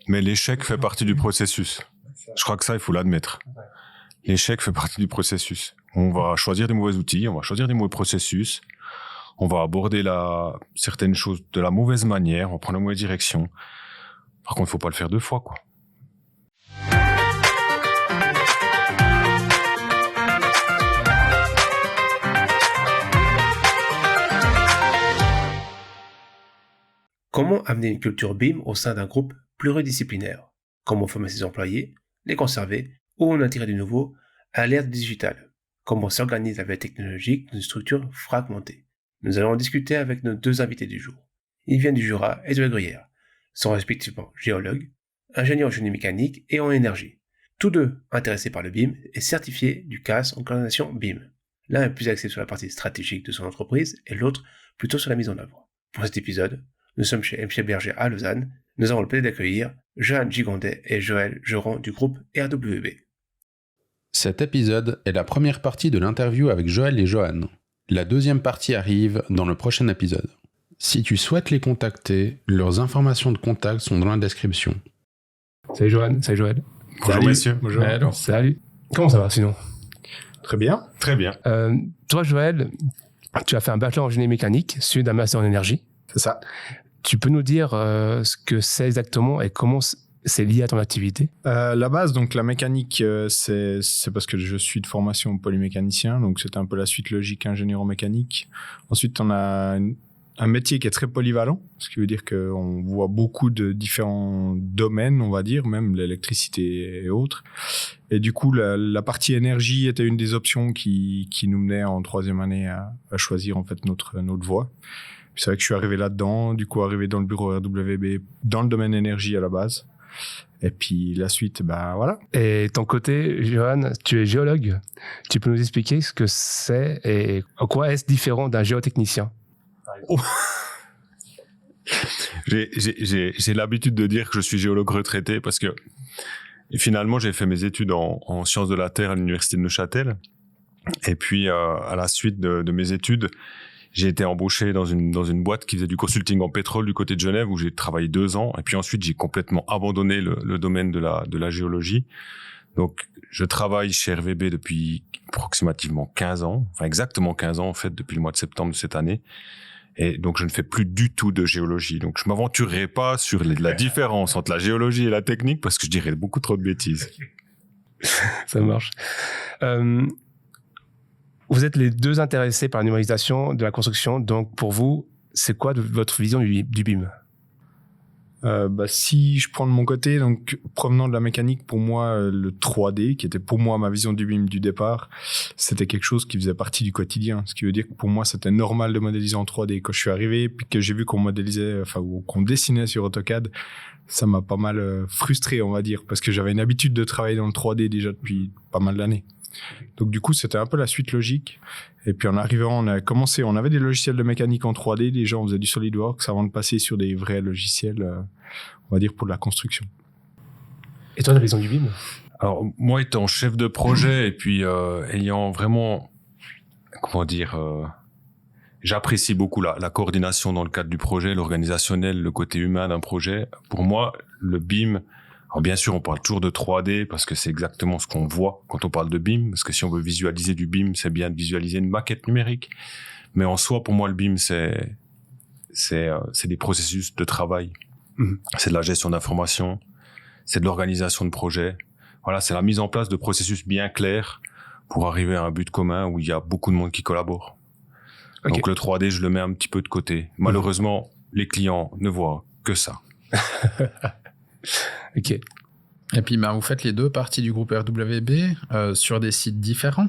Mais l'échec fait partie du processus. Je crois que ça, il faut l'admettre. L'échec fait partie du processus. On va choisir des mauvais outils, on va choisir des mauvais processus, on va aborder certaines choses de la mauvaise manière, on va prendre la mauvaise direction. Par contre, il faut pas le faire 2 fois, quoi. Comment amener une culture BIM au sein d'un groupe pluridisciplinaire? Comment former ses employés, les conserver ou en attirer de nouveaux à l'ère digitale? Comment s'organise la veille technologique dans une structure fragmentée? Nous allons en discuter avec nos 2 invités du jour. Ils viennent du Jura et de la Gruyère, sont respectivement géologues, ingénieurs en génie mécanique et en énergie. Tous 2 intéressés par le BIM et certifiés du CAS en coordination BIM. L'un est plus axé sur la partie stratégique de son entreprise et l'autre plutôt sur la mise en œuvre. Pour cet épisode, nous sommes chez MC Berger à Lausanne. Nous avons le plaisir d'accueillir Johan Gigondet et Joël Geron du groupe RWB. Cet épisode est la première partie de l'interview avec Joël et Johan. La deuxième partie arrive dans le prochain épisode. Si tu souhaites les contacter, leurs informations de contact sont dans la description. Salut Johan, salut Joël. Bonjour messieurs. Bonjour. Alors, salut. Comment ça va sinon? Très bien. Très bien. Toi Joël, tu as fait un bachelor en génie mécanique, suivi d'un master en énergie. C'est ça. Tu peux nous dire ce que c'est exactement et comment c'est lié à ton activité? La base, donc la mécanique, c'est parce que je suis de formation polymécanicien, donc c'était un peu la suite logique ingénieur en mécanique. Ensuite, on a un métier qui est très polyvalent, ce qui veut dire qu'on voit beaucoup de différents domaines, on va dire, même l'électricité et autres. Et du coup, la partie énergie était une des options qui nous menait en 3e année à choisir en fait notre voie. C'est vrai que je suis arrivé là-dedans, du coup arrivé dans le bureau RWB, dans le domaine énergie à la base. Et puis la suite, voilà. Et ton côté, Johan, tu es géologue. Tu peux nous expliquer ce que c'est et en quoi est-ce différent d'un géotechnicien? Oh. J'ai l'habitude de dire que je suis géologue retraité parce que finalement j'ai fait mes études en sciences de la Terre à l'université de Neuchâtel. Et puis à la suite de mes études, j'ai été embauché dans une boîte qui faisait du consulting en pétrole du côté de Genève où j'ai travaillé 2 ans. Et puis ensuite, j'ai complètement abandonné le domaine de la géologie. Donc, je travaille chez RWB depuis approximativement 15 ans. Enfin, exactement 15 ans, en fait, depuis le mois de septembre de cette année. Et donc, je ne fais plus du tout de géologie. Donc, je m'aventurerai pas sur la différence entre la géologie et la technique parce que je dirais beaucoup trop de bêtises. Ça marche. Vous êtes les 2 intéressés par la numérisation de la construction. Donc, pour vous, c'est quoi votre vision du BIM? Si je prends de mon côté, donc provenant de la mécanique, pour moi, le 3D, qui était pour moi ma vision du BIM du départ, c'était quelque chose qui faisait partie du quotidien. Ce qui veut dire que pour moi, c'était normal de modéliser en 3D. Quand je suis arrivé, puis que j'ai vu qu'on modélisait, ou qu'on dessinait sur AutoCAD, ça m'a pas mal frustré, on va dire, parce que j'avais une habitude de travailler dans le 3D déjà depuis pas mal d'années. Donc du coup, c'était un peu la suite logique. Et puis en arrivant, on avait des logiciels de mécanique en 3D, déjà on faisait du SolidWorks avant de passer sur des vrais logiciels, on va dire pour de la construction. Et toi, la vision du BIM? Alors moi, étant chef de projet et puis ayant vraiment, j'apprécie beaucoup la coordination dans le cadre du projet, l'organisationnel, le côté humain d'un projet. Pour moi, le BIM, alors bien sûr, on parle toujours de 3D parce que c'est exactement ce qu'on voit quand on parle de BIM. Parce que si on veut visualiser du BIM, c'est bien de visualiser une maquette numérique. Mais en soi, pour moi, le BIM, c'est des processus de travail. C'est de la gestion d'informations, c'est de l'organisation de projets. Voilà, c'est la mise en place de processus bien clairs pour arriver à un but commun où il y a beaucoup de monde qui collabore. Okay. Donc le 3D, je le mets un petit peu de côté. Malheureusement, les clients ne voient que ça. Ok. Et puis, vous faites les 2 parties du groupe RWB sur des sites différents.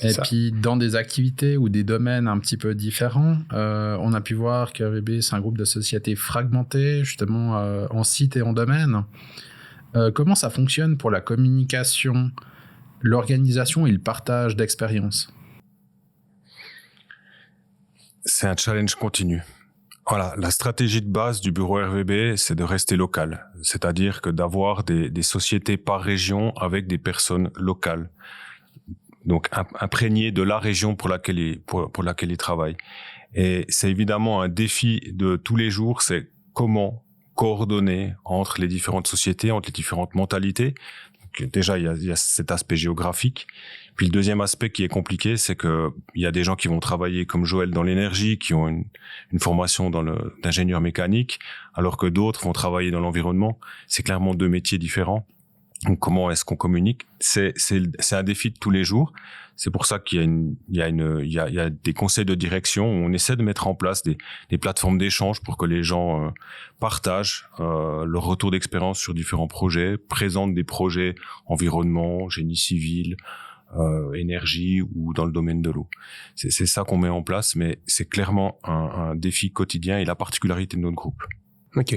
Et puis, dans des activités ou des domaines un petit peu différents. On a pu voir que RWB, c'est un groupe de sociétés fragmenté, justement, en sites et en domaines. Comment ça fonctionne pour la communication, l'organisation et le partage d'expériences? C'est un challenge continu. Voilà, la stratégie de base du bureau RWB, c'est de rester local. C'est-à-dire que d'avoir des sociétés par région avec des personnes locales. Donc, imprégnées de la région pour laquelle ils travaillent. Et c'est évidemment un défi de tous les jours, c'est comment coordonner entre les différentes sociétés, entre les différentes mentalités. Donc, déjà, il y a cet aspect géographique. Puis le deuxième aspect qui est compliqué, c'est que il y a des gens qui vont travailler comme Joël dans l'énergie, qui ont une formation d'ingénieur mécanique, alors que d'autres vont travailler dans l'environnement. C'est clairement deux métiers différents. Donc, comment est-ce qu'on communique? C'est un défi de tous les jours. C'est pour ça qu'il y a des conseils de direction où on essaie de mettre en place des plateformes d'échange pour que les gens partagent leur retour d'expérience sur différents projets, présentent des projets environnement, génie civil, énergie ou dans le domaine de l'eau. C'est ça qu'on met en place, mais c'est clairement un défi quotidien et la particularité de notre groupe. Ok.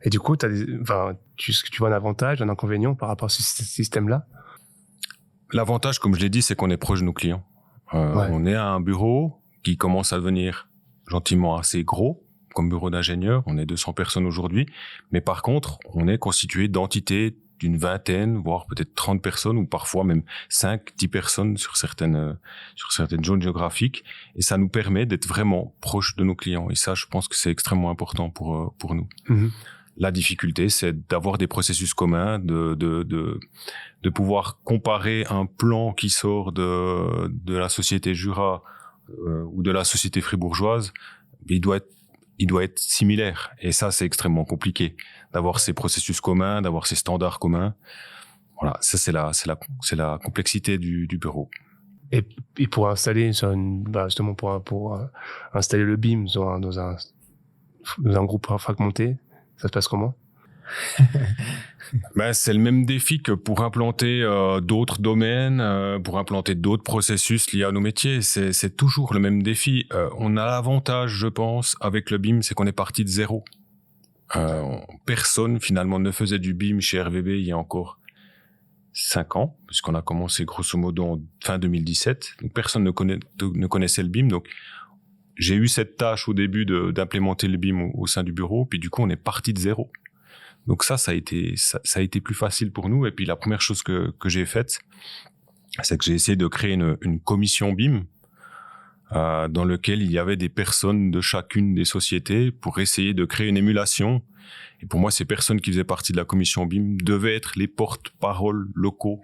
Et du coup, est-ce que tu vois un avantage, un inconvénient par rapport à ce système-là? L'avantage, comme je l'ai dit, c'est qu'on est proche de nos clients. On est à un bureau qui commence à devenir gentiment assez gros, comme bureau d'ingénieur. On est 200 personnes aujourd'hui. Mais par contre, on est constitué d'entités d'une vingtaine, voire peut-être 30 personnes, ou parfois même 5-10 personnes sur certaines zones géographiques. Et ça nous permet d'être vraiment proche de nos clients. Et ça, je pense que c'est extrêmement important pour nous. Mm-hmm. La difficulté, c'est d'avoir des processus communs, de pouvoir comparer un plan qui sort de la société Jura ou de la société fribourgeoise. Il doit être similaire. Et ça, c'est extrêmement compliqué d'avoir ces processus communs, d'avoir ces standards communs. Voilà, ça c'est la complexité du bureau. Et pour installer justement pour installer le BIM dans un groupe fragmenté, ça se passe comment? C'est le même défi que pour implanter d'autres domaines, pour implanter d'autres processus liés à nos métiers. C'est toujours le même défi. On a l'avantage, je pense, avec le BIM, c'est qu'on est parti de zéro. Personne, finalement, ne faisait du BIM chez RVB il y a encore 5 ans, puisqu'on a commencé grosso modo en fin 2017. Donc, personne ne connaissait le BIM. Donc, j'ai eu cette tâche au début d'implémenter le BIM au sein du bureau, puis du coup, on est parti de zéro. Donc ça a été plus facile pour nous. Et puis la première chose que j'ai faite, c'est que j'ai essayé de créer une commission BIM dans laquelle il y avait des personnes de chacune des sociétés pour essayer de créer une émulation. Et pour moi, ces personnes qui faisaient partie de la commission BIM devaient être les porte-paroles locaux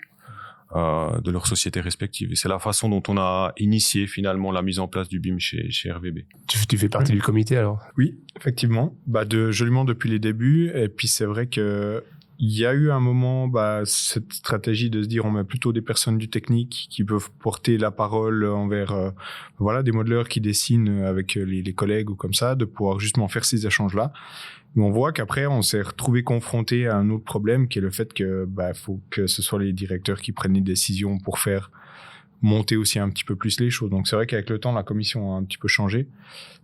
de leurs sociétés respectives. Et c'est la façon dont on a initié finalement la mise en place du BIM chez RVB. Tu fais partie du comité alors? Oui, effectivement. Joliment depuis les débuts. Et puis c'est vrai que il y a eu un moment, cette stratégie de se dire on met plutôt des personnes du technique qui peuvent porter la parole envers des modeleurs qui dessinent avec les collègues ou comme ça, de pouvoir justement faire ces échanges-là. Mais on voit qu'après, on s'est retrouvé confronté à un autre problème qui est le fait que faut que ce soit les directeurs qui prennent les décisions pour faire monter aussi un petit peu plus les choses. Donc c'est vrai qu'avec le temps, la commission a un petit peu changé.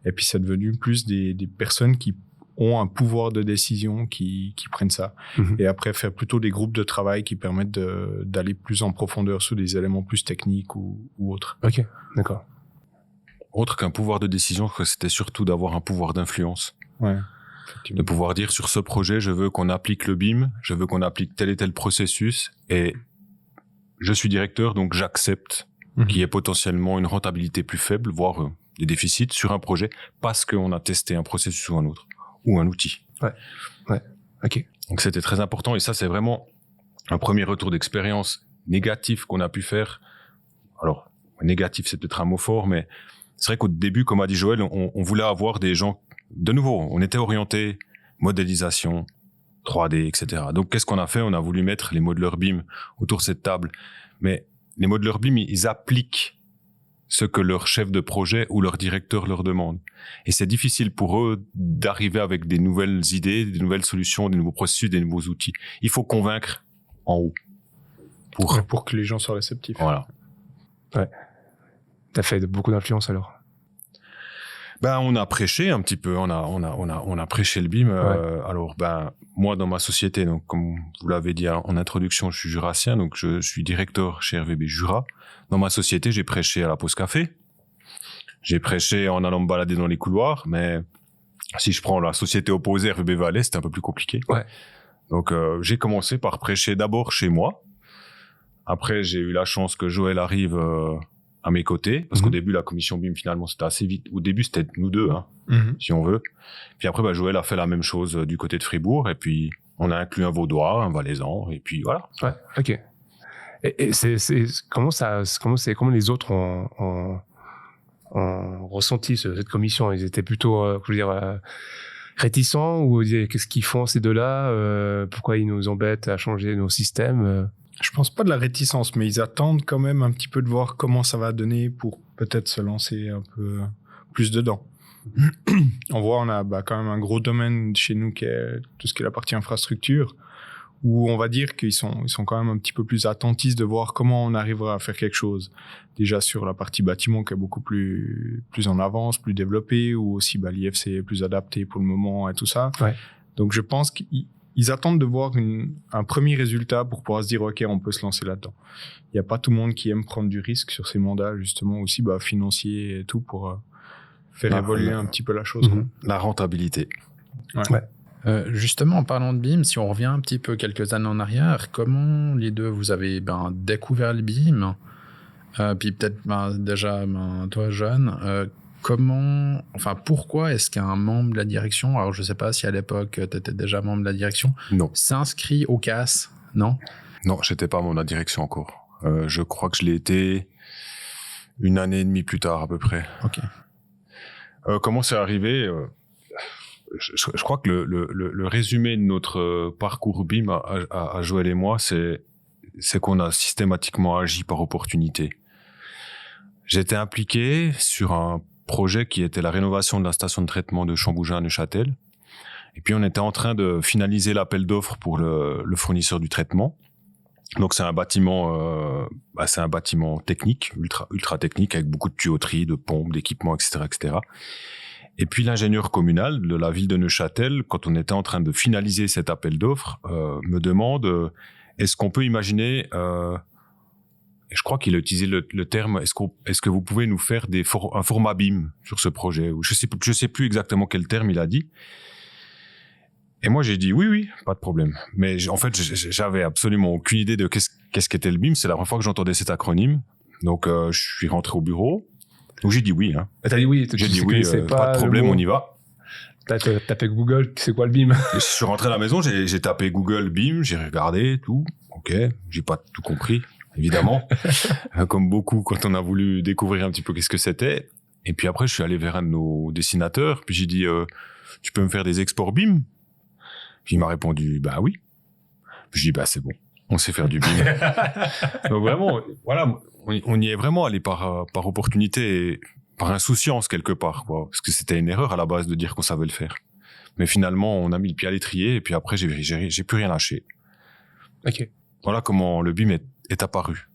Et puis c'est devenu plus des personnes qui ont un pouvoir de décision qui prennent ça. Mmh. Et après, faire plutôt des groupes de travail qui permettent d'aller plus en profondeur sur des éléments plus techniques ou autres. Ok, d'accord. Autre qu'un pouvoir de décision, c'était surtout d'avoir un pouvoir d'influence. Ouais. De pouvoir dire sur ce projet, je veux qu'on applique le BIM, je veux qu'on applique tel et tel processus, et je suis directeur, donc j'accepte qu'il y ait potentiellement une rentabilité plus faible, voire des déficits sur un projet, parce qu'on a testé un processus ou un autre, ou un outil. Ouais, ok. Donc c'était très important, et ça c'est vraiment un premier retour d'expérience négatif qu'on a pu faire. Alors, négatif c'est peut-être un mot fort, mais c'est vrai qu'au début, comme a dit Joël, on voulait avoir des gens. De nouveau, on était orienté modélisation, 3D, etc. Donc, qu'est-ce qu'on a fait? On a voulu mettre les modeleurs BIM autour de cette table. Mais les modeleurs BIM, ils appliquent ce que leur chef de projet ou leur directeur leur demande. Et c'est difficile pour eux d'arriver avec des nouvelles idées, des nouvelles solutions, des nouveaux processus, des nouveaux outils. Il faut convaincre en haut. Pour que les gens soient réceptifs. Voilà. Ouais. T'as fait beaucoup d'influence alors? On a prêché un petit peu, on a prêché le BIM. Alors, moi, dans ma société, donc, comme vous l'avez dit en introduction, je suis jurassien, donc je suis directeur chez RVB Jura. Dans ma société, j'ai prêché à la pause café. J'ai prêché en allant me balader dans les couloirs, mais si je prends la société opposée, RVB Valais, c'était un peu plus compliqué. Ouais. Donc, j'ai commencé par prêcher d'abord chez moi. Après, j'ai eu la chance que Joël arrive à mes côtés, parce qu'au début, la commission BIM, finalement, c'était assez vite. Au début, c'était nous deux, si on veut. Puis après, Joël a fait la même chose du côté de Fribourg, et puis on a inclus un Vaudois, un Valaisan, et puis voilà. Ouais, ok. Et comment les autres ont ressenti cette commission? Ils étaient plutôt, réticents, ou qu'est-ce qu'ils font ces deux-là? Pourquoi ils nous embêtent à changer nos systèmes? Je pense pas de la réticence, mais ils attendent quand même un petit peu de voir comment ça va donner pour peut-être se lancer un peu plus dedans. On voit, on a quand même un gros domaine chez nous qui est tout ce qui est la partie infrastructure, où on va dire qu'ils sont quand même un petit peu plus attentifs de voir comment on arrivera à faire quelque chose. Déjà sur la partie bâtiment qui est beaucoup plus en avance, plus développée, ou aussi l'IFC est plus adapté pour le moment et tout ça. Ouais. Donc je pense qu'ils attendent de voir un premier résultat pour pouvoir se dire ok, on peut se lancer là-dedans. Il n'y a pas tout le monde qui aime prendre du risque sur ces mandats, justement aussi financiers et tout, pour faire évoluer un petit peu la chose. La rentabilité. Ouais. Justement, en parlant de BIM, si on revient un petit peu quelques années en arrière, comment les deux vous avez découvert le BIM, puis peut-être déjà toi jeune, pourquoi est-ce qu'un membre de la direction, alors je sais pas si à l'époque tu étais déjà membre de la direction, Non, s'inscrit au CAS, non? Non, j'étais pas membre de la direction encore. Je crois que je l'ai été 1 année et demie plus tard à peu près. Ok. Comment c'est arrivé? Je crois que le résumé de notre parcours BIM à Joël et moi, c'est qu'on a systématiquement agi par opportunité. J'étais impliqué sur un projet qui était la rénovation de la station de traitement de Chambougin à Neuchâtel. Et puis on était en train de finaliser l'appel d'offres pour le fournisseur du traitement. Donc c'est un bâtiment technique, ultra technique, avec beaucoup de tuyauterie, de pompes, d'équipements, etc., etc. Et puis l'ingénieur communal de la ville de Neuchâtel, quand on était en train de finaliser cet appel d'offres, me demande est-ce qu'on peut imaginer, je crois qu'il a utilisé le terme, est-ce que vous pouvez nous faire un format BIM sur ce projet? Ou je sais plus exactement quel terme il a dit. Et moi j'ai dit oui, pas de problème. Mais en fait j'avais absolument aucune idée de qu'est-ce qu'était le BIM. C'est la première fois que j'entendais cet acronyme. Donc je suis rentré au bureau. Donc j'ai dit oui. T'as dit oui. J'ai dit oui, pas de problème, on y va. T'as tapé Google, c'est quoi le BIM? Je suis rentré à la maison, j'ai tapé Google BIM, j'ai regardé tout. Ok, j'ai pas tout compris, évidemment, comme beaucoup quand on a voulu découvrir un petit peu qu'est-ce que c'était. Et puis après, je suis allé vers un de nos dessinateurs, puis j'ai dit tu peux me faire des exports BIM? Puis il m'a répondu oui. Puis je dis c'est bon, on sait faire du BIM. Donc vraiment, voilà. On y est vraiment allé par opportunité et par insouciance quelque part, quoi. Parce que c'était une erreur à la base de dire qu'on savait le faire. Mais finalement, on a mis le pied à l'étrier et puis après, j'ai plus rien lâché. Ok. Voilà comment le BIM est apparu.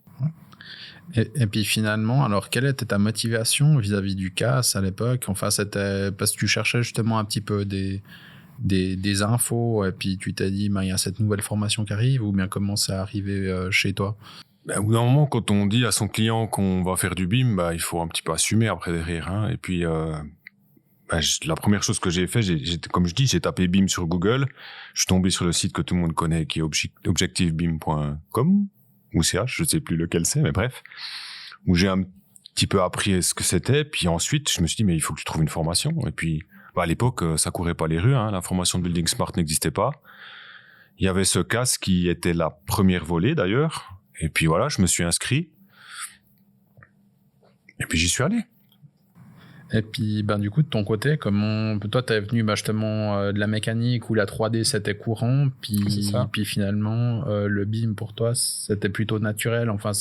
Et puis finalement, alors quelle était ta motivation vis-à-vis du CAS à l'époque? Enfin, c'était parce que tu cherchais justement un petit peu des infos et puis tu t'es dit il y a cette nouvelle formation qui arrive, ou bien comment c'est arrivé chez toi? Au bout d'un moment, quand on dit à son client qu'on va faire du BIM, il faut un petit peu assumer après derrière. Et puis, la première chose que j'ai fait, comme je dis, j'ai tapé BIM sur Google. Je suis tombé sur le site que tout le monde connaît, qui est objectivebim.com ou .ch, je sais plus lequel c'est, mais bref, où j'ai un petit peu appris ce que c'était. Puis ensuite, je me suis dit, mais il faut que tu trouves une formation. Et puis, à l'époque, ça courait pas les rues. La formation de Building Smart n'existait pas. Il y avait ce CAS qui était la première volée d'ailleurs. Et puis voilà, je me suis inscrit. Et puis j'y suis allé. Et puis, du coup, de ton côté, comment toi, t'es venu justement de la mécanique où la 3D c'était courant, puis finalement le BIM pour toi c'était plutôt naturel. Enfin,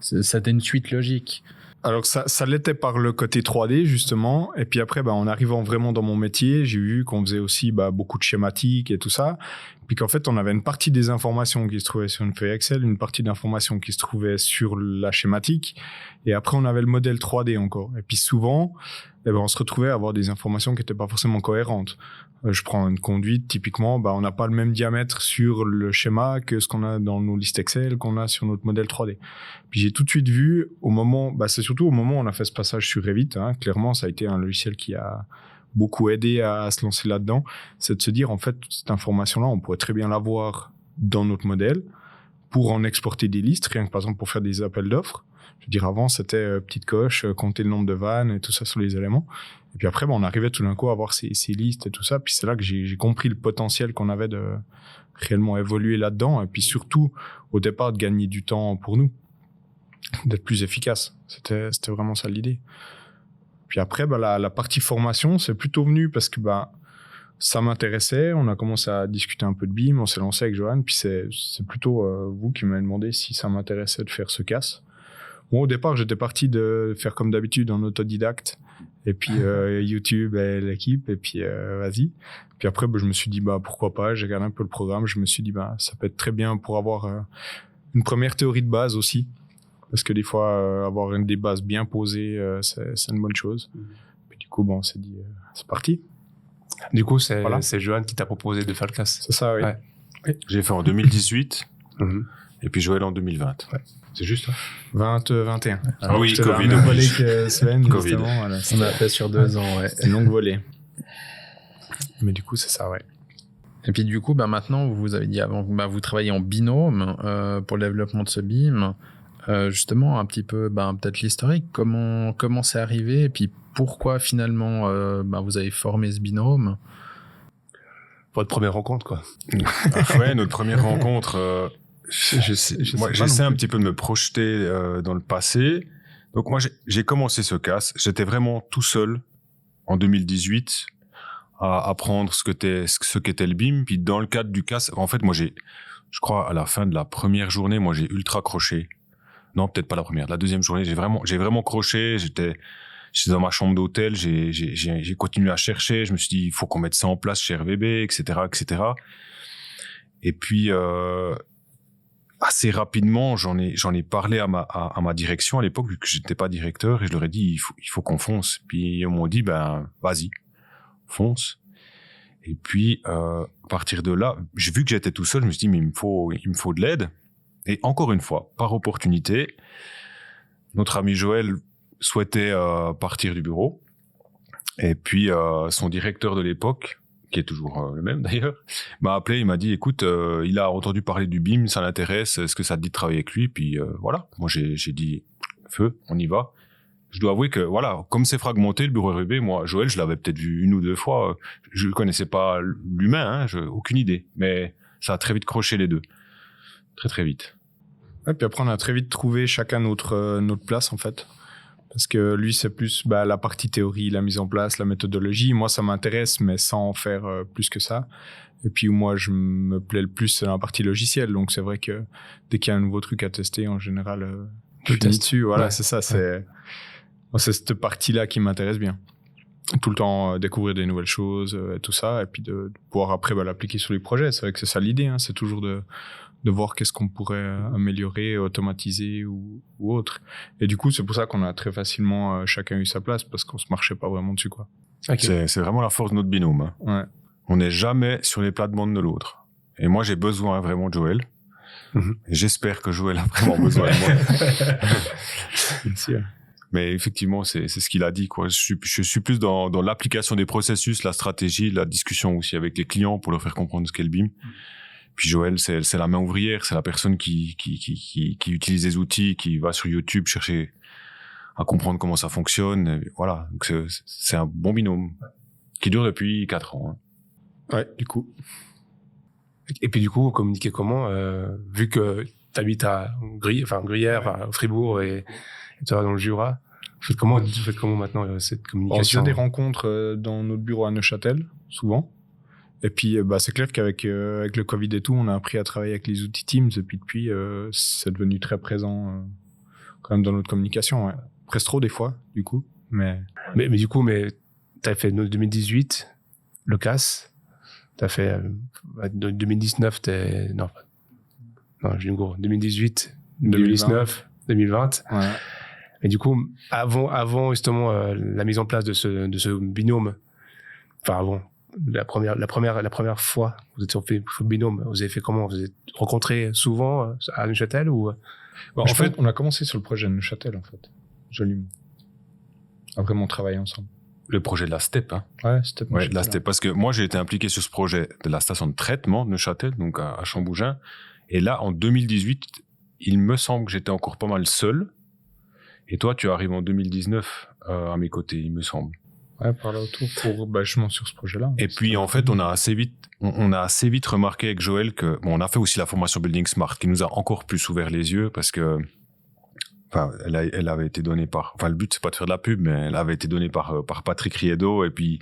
c'était une suite logique. Alors ça l'était par le côté 3D justement, et puis après en arrivant vraiment dans mon métier, j'ai vu qu'on faisait aussi beaucoup de schématiques et tout ça, puis qu'en fait on avait une partie des informations qui se trouvaient sur une feuille Excel, une partie d'informations qui se trouvaient sur la schématique, et après on avait le modèle 3D encore. Et puis souvent on se retrouvait à avoir des informations qui n'étaient pas forcément cohérentes. Je prends une conduite, typiquement, on n'a pas le même diamètre sur le schéma que ce qu'on a dans nos listes Excel, qu'on a sur notre modèle 3D. Puis j'ai tout de suite vu, au moment, c'est surtout au moment où on a fait ce passage sur Revit, clairement, ça a été un logiciel qui a beaucoup aidé à se lancer là-dedans, c'est de se dire, en fait, toute cette information-là, on pourrait très bien l'avoir dans notre modèle pour en exporter des listes, rien que par exemple pour faire des appels d'offres. Je veux dire, avant, c'était petite coche, compter le nombre de vannes et tout ça sur les éléments. Et puis après, on arrivait tout d'un coup à avoir ces listes et tout ça. Puis c'est là que j'ai compris le potentiel qu'on avait de réellement évoluer là-dedans. Et puis surtout, au départ, de gagner du temps pour nous, d'être plus efficace. C'était vraiment ça l'idée. Puis après, la partie formation, c'est plutôt venu parce que ça m'intéressait. On a commencé à discuter un peu de BIM. On s'est lancé avec Johan. Puis c'est plutôt vous qui m'avez demandé si ça m'intéressait de faire ce CAS. Moi, au départ, j'étais parti de faire comme d'habitude en autodidacte. Et puis YouTube et l'équipe. Et puis vas-y. Puis après, je me suis dit, pourquoi pas. J'ai regardé un peu le programme. Je me suis dit, ça peut être très bien pour avoir une première théorie de base aussi. Parce que des fois, avoir des bases bien posées, c'est une bonne chose. Puis du coup, on s'est dit, c'est parti. Du coup, c'est Johan qui t'a proposé de faire le CAS. C'est ça, oui. Ouais. J'ai fait en 2018 et puis Joël en 2020. Ouais. C'est juste, hein. 21. Ah oui, C'était Covid. la même volée que Sven, Covid. justement. Voilà, On a fait sur 2 ans, ouais. une longue volée. Mais du coup, c'est ça, ouais. Et puis du coup, maintenant, vous avez dit avant que vous travaillez en binôme pour le développement de ce BIM. Justement, un petit peu, peut-être l'historique. Comment c'est arrivé et puis pourquoi finalement vous avez formé ce binôme? Votre première rencontre, quoi. Ouais, notre première rencontre. J'essaie un petit peu de me projeter dans le passé. Donc moi, j'ai commencé ce CAS. J'étais vraiment tout seul en 2018 à apprendre ce qu'était le BIM. Puis dans le cadre du CAS, en fait, moi, je crois à la fin de la première journée, moi, j'ai ultra croché. Non, peut-être pas la première. La deuxième journée, j'ai vraiment croché. J'étais dans ma chambre d'hôtel. J'ai continué à chercher. Je me suis dit, il faut qu'on mette ça en place chez RVB, etc., etc. Et puis assez rapidement, j'en ai parlé à ma direction à l'époque, vu que j'étais pas directeur, et je leur ai dit, il faut qu'on fonce. Puis ils m'ont dit, vas-y, fonce. Et puis à partir de là, vu que j'étais tout seul, je me suis dit, mais il me faut de l'aide. Et encore une fois, par opportunité, notre ami Joël souhaitait partir du bureau. Et puis son directeur de l'époque, qui est toujours le même d'ailleurs, m'a appelé, il m'a dit, écoute, il a entendu parler du BIM, ça l'intéresse, est-ce que ça te dit de travailler avec lui? Puis voilà, moi j'ai dit, feu, on y va. Je dois avouer que voilà, comme c'est fragmenté, le bureau RVB, moi, Joël, je l'avais peut-être vu 1 ou 2 fois, je connaissais pas l'humain, aucune idée, mais ça a très vite croché les deux. Très très vite. Ouais, puis après on a très vite trouvé chacun notre place en fait, parce que lui c'est plus la partie théorie, la mise en place, la méthodologie. Moi ça m'intéresse mais sans en faire plus que ça. Et puis moi je me plais le plus c'est dans la partie logicielle, donc c'est vrai que dès qu'il y a un nouveau truc à tester en général je finis dessus. Voilà, ouais. C'est ça, c'est cette partie là qui m'intéresse bien. Tout le temps découvrir des nouvelles choses et tout ça, et puis de pouvoir après l'appliquer sur les projets. C'est vrai que c'est ça l'idée, hein, c'est toujours de voir qu'est-ce qu'on pourrait améliorer, automatiser ou autre. Et du coup, c'est pour ça qu'on a très facilement chacun eu sa place, parce qu'on se marchait pas vraiment dessus, quoi. Okay. C'est vraiment la force de notre binôme. Hein. Ouais. On n'est jamais sur les plates-bandes de l'autre. Et moi, j'ai besoin vraiment de Joël. Et j'espère que Joël a vraiment besoin de moi. Bien sûr. Mais effectivement, c'est ce qu'il a dit, quoi. Je suis plus dans l'application des processus, la stratégie, la discussion aussi avec les clients pour leur faire comprendre ce qu'est le BIM. Puis Joël, c'est la main ouvrière, c'est la personne qui utilise les outils, qui va sur YouTube chercher à comprendre comment ça fonctionne. Et voilà, donc c'est un bon binôme qui dure depuis 4 ans. Hein. Ouais, du coup. Et puis du coup, vous communiquez comment, vu que t'habites à Gruyère, Fribourg et tu vas dans le Jura. Vous faites comment maintenant cette communication? On fait des rencontres dans notre bureau à Neuchâtel, souvent. Et puis, c'est clair qu'avec le Covid et tout, on a appris à travailler avec les outils Teams. Et puis depuis, c'est devenu très présent quand même dans notre communication. Ouais. Presque trop des fois, du coup. Mais du coup, t'as fait 2018, le CAS. T'as fait 2019, non, j'ai une gros. 2018, 2019, 2020. Ouais. Et du coup, avant justement la mise en place de ce binôme, enfin avant la première fois que vous êtes sur le binôme, vous avez fait comment? Vous êtes rencontrés souvent à Neuchâtel ou? En fait, on a commencé sur le projet de Neuchâtel, en fait, joliment. À vraiment travailler ensemble. Le projet de la STEP, hein. Ouais, STEP. Ouais, de la STEP. Parce que moi, j'ai été impliqué sur ce projet de la station de traitement de Neuchâtel, donc à Chambougin. Et là, en 2018, il me semble que j'étais encore pas mal seul. Et toi, tu arrives en 2019 à mes côtés, il me semble. Ouais, par là autour pour justement sur ce projet-là. Et puis en fait, on a assez vite remarqué avec Joël que on a fait aussi la formation Building Smart qui nous a encore plus ouvert les yeux parce que elle avait été donnée le but c'est pas de faire de la pub, mais elle avait été donnée par Patrick Riedo, et puis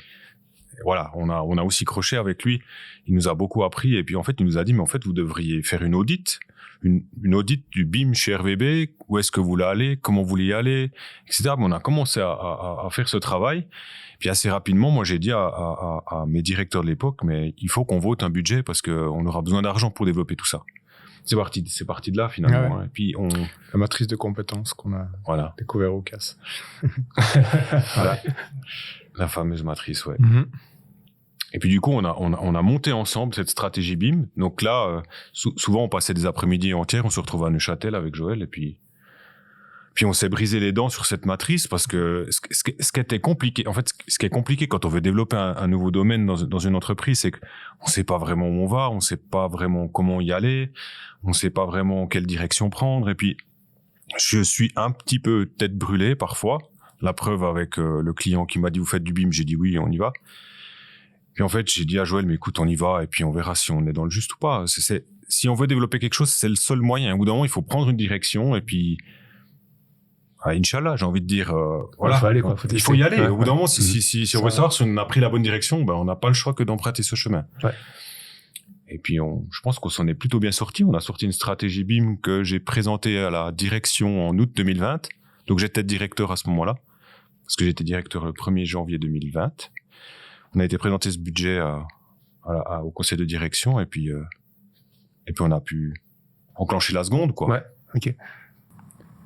voilà, on a aussi croché avec lui. Il nous a beaucoup appris, et puis en fait, il nous a dit, mais en fait, vous devriez faire une audit du BIM chez RVB. Où est-ce que vous voulez aller? Comment vous voulez y aller? Etc. Mais on a commencé à faire ce travail. Puis assez rapidement, moi, j'ai dit à mes directeurs de l'époque, mais il faut qu'on vote un budget parce qu'on aura besoin d'argent pour développer tout ça. C'est parti de là, finalement. Ouais. Et puis La matrice de compétences qu'on a découvert au CAS. Voilà. La fameuse matrice, ouais. Mm-hmm. Et puis du coup, on a monté ensemble cette stratégie BIM. Donc là, souvent on passait des après-midi entières, on se retrouvait à Neuchâtel avec Joël, et puis on s'est brisé les dents sur cette matrice parce que ce qui était compliqué, en fait, ce qui est compliqué quand on veut développer un nouveau domaine dans une entreprise, c'est qu'on sait pas vraiment où on va, on sait pas vraiment comment y aller, on sait pas vraiment quelle direction prendre. Et puis je suis un petit peu tête brûlée parfois. La preuve avec le client qui m'a dit vous faites du BIM, j'ai dit oui, on y va. Puis en fait, j'ai dit à Joël, mais écoute, on y va, et puis on verra si on est dans le juste ou pas. Si on veut développer quelque chose, c'est le seul moyen. Au bout d'un moment, il faut prendre une direction, et puis, Inch'Allah, j'ai envie de dire, voilà. Il faut y aller. Au bout d'un moment, si on veut savoir si on a pris la bonne direction, on n'a pas le choix que d'emprunter ce chemin. Ouais. Et puis, je pense qu'on s'en est plutôt bien sorti. On a sorti une stratégie BIM que j'ai présentée à la direction en août 2020. Donc, j'étais directeur à ce moment-là, parce que j'étais directeur le 1er janvier 2020. On a été présenté ce budget au conseil de direction, et puis on a pu enclencher la seconde, quoi. Ouais, ok.